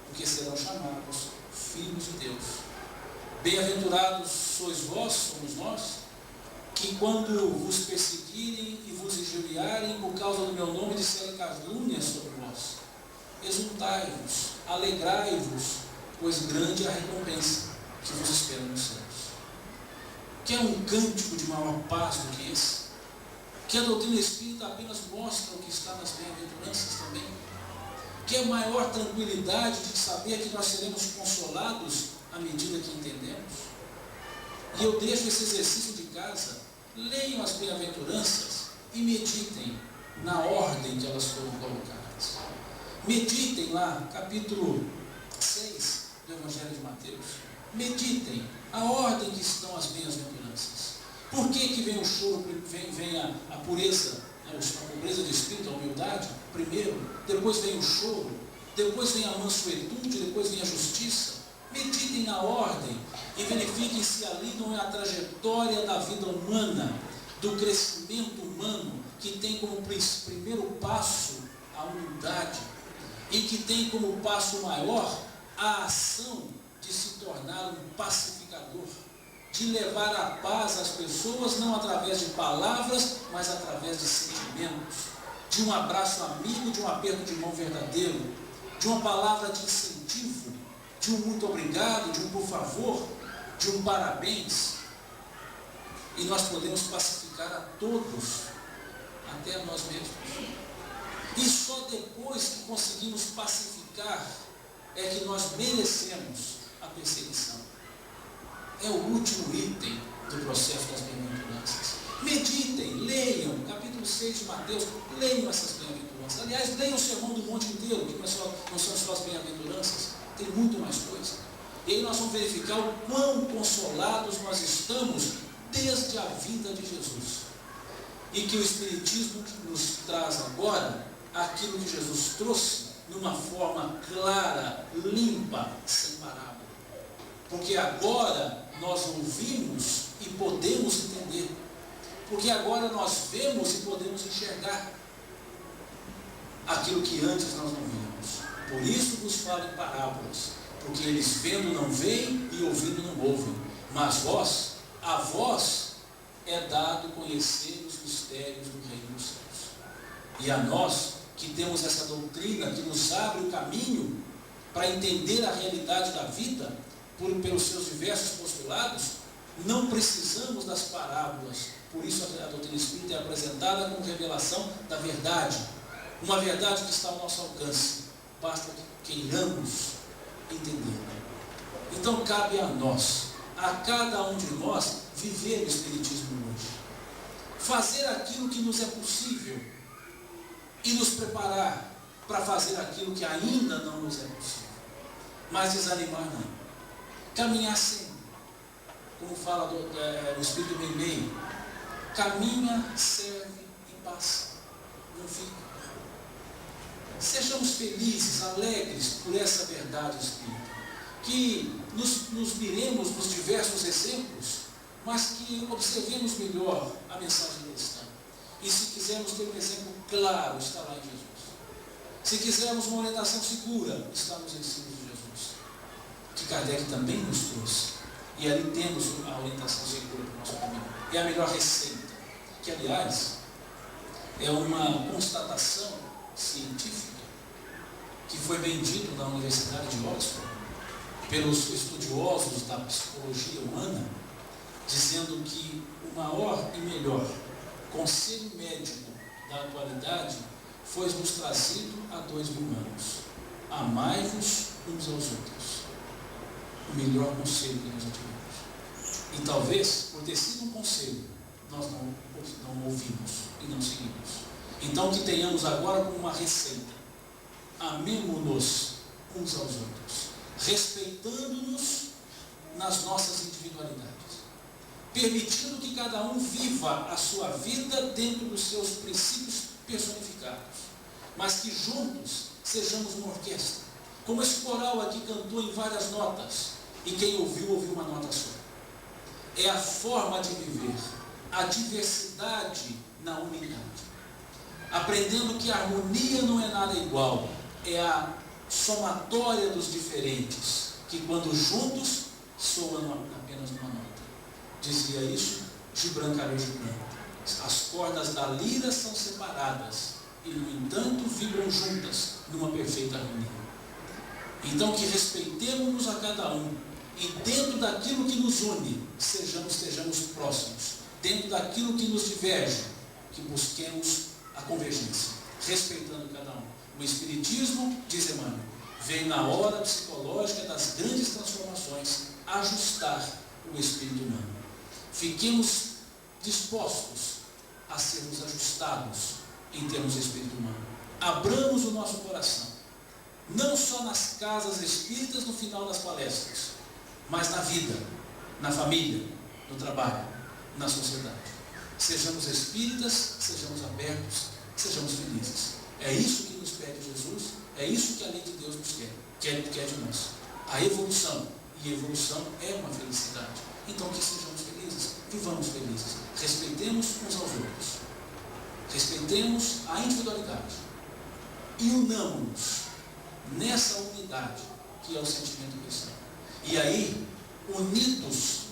Speaker 1: porque serão chamados filhos de Deus. Bem-aventurados sois vós, somos nós, que quando vos perseguirem e vos injuriarem por causa do meu nome, disserem calúnias sobre vós. Exultai-vos, alegrai-vos, pois grande é a recompensa que vos espera nos céus. Quer um cântico de maior paz do que esse? Que a doutrina espírita apenas mostra o que está nas bem-aventuranças também? Quer maior tranquilidade de saber que nós seremos consolados à medida que entendemos? E eu deixo esse exercício de casa. Leiam as bem-aventuranças e meditem na ordem que elas foram colocadas. Meditem lá, capítulo 6 do Evangelho de Mateus. Meditem a ordem que estão as bem-aventuranças. Por que vem o choro, vem a pureza, a pobreza de espírito, a humildade, primeiro, depois vem o choro, depois vem a mansuetude, depois vem a justiça. Meditem na ordem e verifiquem se ali não é a trajetória da vida humana, do crescimento humano, que tem como primeiro passo a humildade e que tem como passo maior a ação de se tornar um pacificador, de levar a paz às pessoas, não através de palavras, mas através de sentimentos, de um abraço amigo, de um aperto de mão verdadeiro, de uma palavra de incentivo, de um muito obrigado, de um por favor, de um parabéns. E nós podemos pacificar a todos, até a nós mesmos. E só depois que conseguimos pacificar é que nós merecemos a perseguição. É o último item do processo das bem-aventuranças. Meditem, leiam, capítulo 6 de Mateus, leiam essas bem-aventuranças. Aliás, leiam o Sermão do Monte inteiro, que não são só as bem-aventuranças, tem muito mais coisa. E aí nós vamos verificar o quão consolados nós estamos desde a vinda de Jesus. E que o Espiritismo nos traz agora aquilo que Jesus trouxe numa forma clara, limpa, sem parábola. Porque agora nós ouvimos e podemos entender. Porque agora nós vemos e podemos enxergar aquilo que antes nós não víamos. Por isso vos falo em parábolas, porque eles vendo não veem e ouvindo não ouvem. Mas a vós é dado conhecer os mistérios do reino dos céus. E a nós, que temos essa doutrina que nos abre o caminho para entender a realidade da vida, pelos seus diversos postulados, não precisamos das parábolas. Por isso a doutrina espírita é apresentada como revelação da verdade, uma verdade que está ao nosso alcance, basta que queiramos entender. Então cabe a nós, a cada um de nós, viver o Espiritismo hoje, fazer aquilo que nos é possível e nos preparar para fazer aquilo que ainda não nos é possível, mas desanimar não, caminhar sempre, como fala o Espírito Meimei, caminha, serve e passa, não fica. Sejamos felizes, alegres por essa verdade espírita, que nos miremos nos diversos exemplos, mas que observemos melhor a mensagem cristã. E se quisermos ter um exemplo claro, está lá em Jesus. Se quisermos uma orientação segura, está nos ensinos de Jesus, que Kardec também nos trouxe. E ali temos a orientação segura para o nosso caminho. É a melhor receita, que aliás é uma constatação científica que foi bem dito na Universidade de Oxford pelos estudiosos da psicologia humana, dizendo que o maior e melhor conselho médico da atualidade foi nos trazido há 2000 anos: amai-vos uns aos outros. O melhor conselho que nós tivemos. E talvez, por ter sido um conselho, nós não ouvimos e não seguimos. Então que tenhamos agora como uma receita: amemo-nos uns aos outros, respeitando-nos nas nossas individualidades, permitindo que cada um viva a sua vida dentro dos seus princípios personificados, mas que juntos sejamos uma orquestra, como esse coral aqui cantou em várias notas, e quem ouviu uma nota só. É a forma de viver a diversidade na unidade, aprendendo que a harmonia não é nada igual, é a somatória dos diferentes, que quando juntos soam apenas uma nota. Dizia isso Gibran Khalil Gibran. As cordas da lira são separadas e, no entanto, vibram juntas numa perfeita harmonia. Então que respeitemos-nos a cada um, e dentro daquilo que nos une, estejamos próximos. Dentro daquilo que nos diverge, que busquemos a convergência, respeitando cada um. O Espiritismo, diz Emmanuel, veio na hora psicológica das grandes transformações ajustar o espírito humano. Fiquemos dispostos a sermos ajustados em termos de espírito humano. Abramos o nosso coração, não só nas casas espíritas no final das palestras, mas na vida, na família, no trabalho, na sociedade. Sejamos espíritas, sejamos abertos, sejamos felizes. É isso que nos pede Jesus, é isso que a lei de Deus nos quer de nós. A evolução, e evolução é uma felicidade. Então que sejamos felizes, vivamos felizes, respeitemos uns aos outros, respeitemos a individualidade e unamos-nos nessa unidade que é o sentimento cristão. E aí, unidos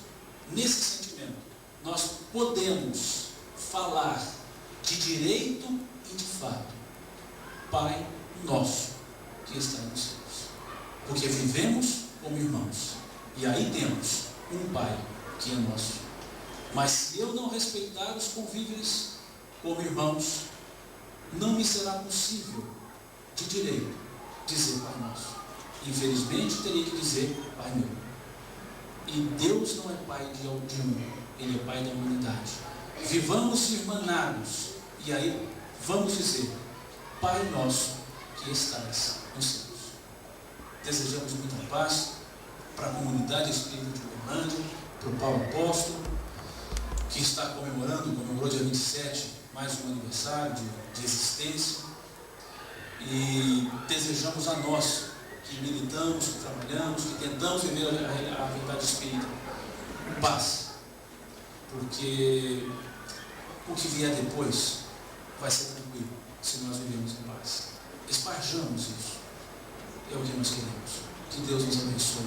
Speaker 1: nesse sentimento, nós podemos falar de direito e de fato: Pai nosso que está nos céus. Porque vivemos como irmãos, e aí temos um Pai que é nosso. Mas se eu não respeitar os convívios como irmãos, não me será possível de direito dizer Pai nosso. Infelizmente teria que dizer Pai meu. E Deus não é Pai de um, Ele é Pai da humanidade. Vivamos irmanados, e aí vamos dizer: Pai nosso que estás nos céus. Desejamos muita paz para a comunidade espírita de Uberlândia, para o Paulo Apóstolo, que comemorou dia 27, mais um aniversário de existência. E desejamos a nós que militamos, que trabalhamos, que tentamos viver a verdade espírita com paz. Porque o que vier depois vai ser tranquilo se nós vivemos em paz. Esparjamos isso. É o que nós queremos. Que Deus nos abençoe.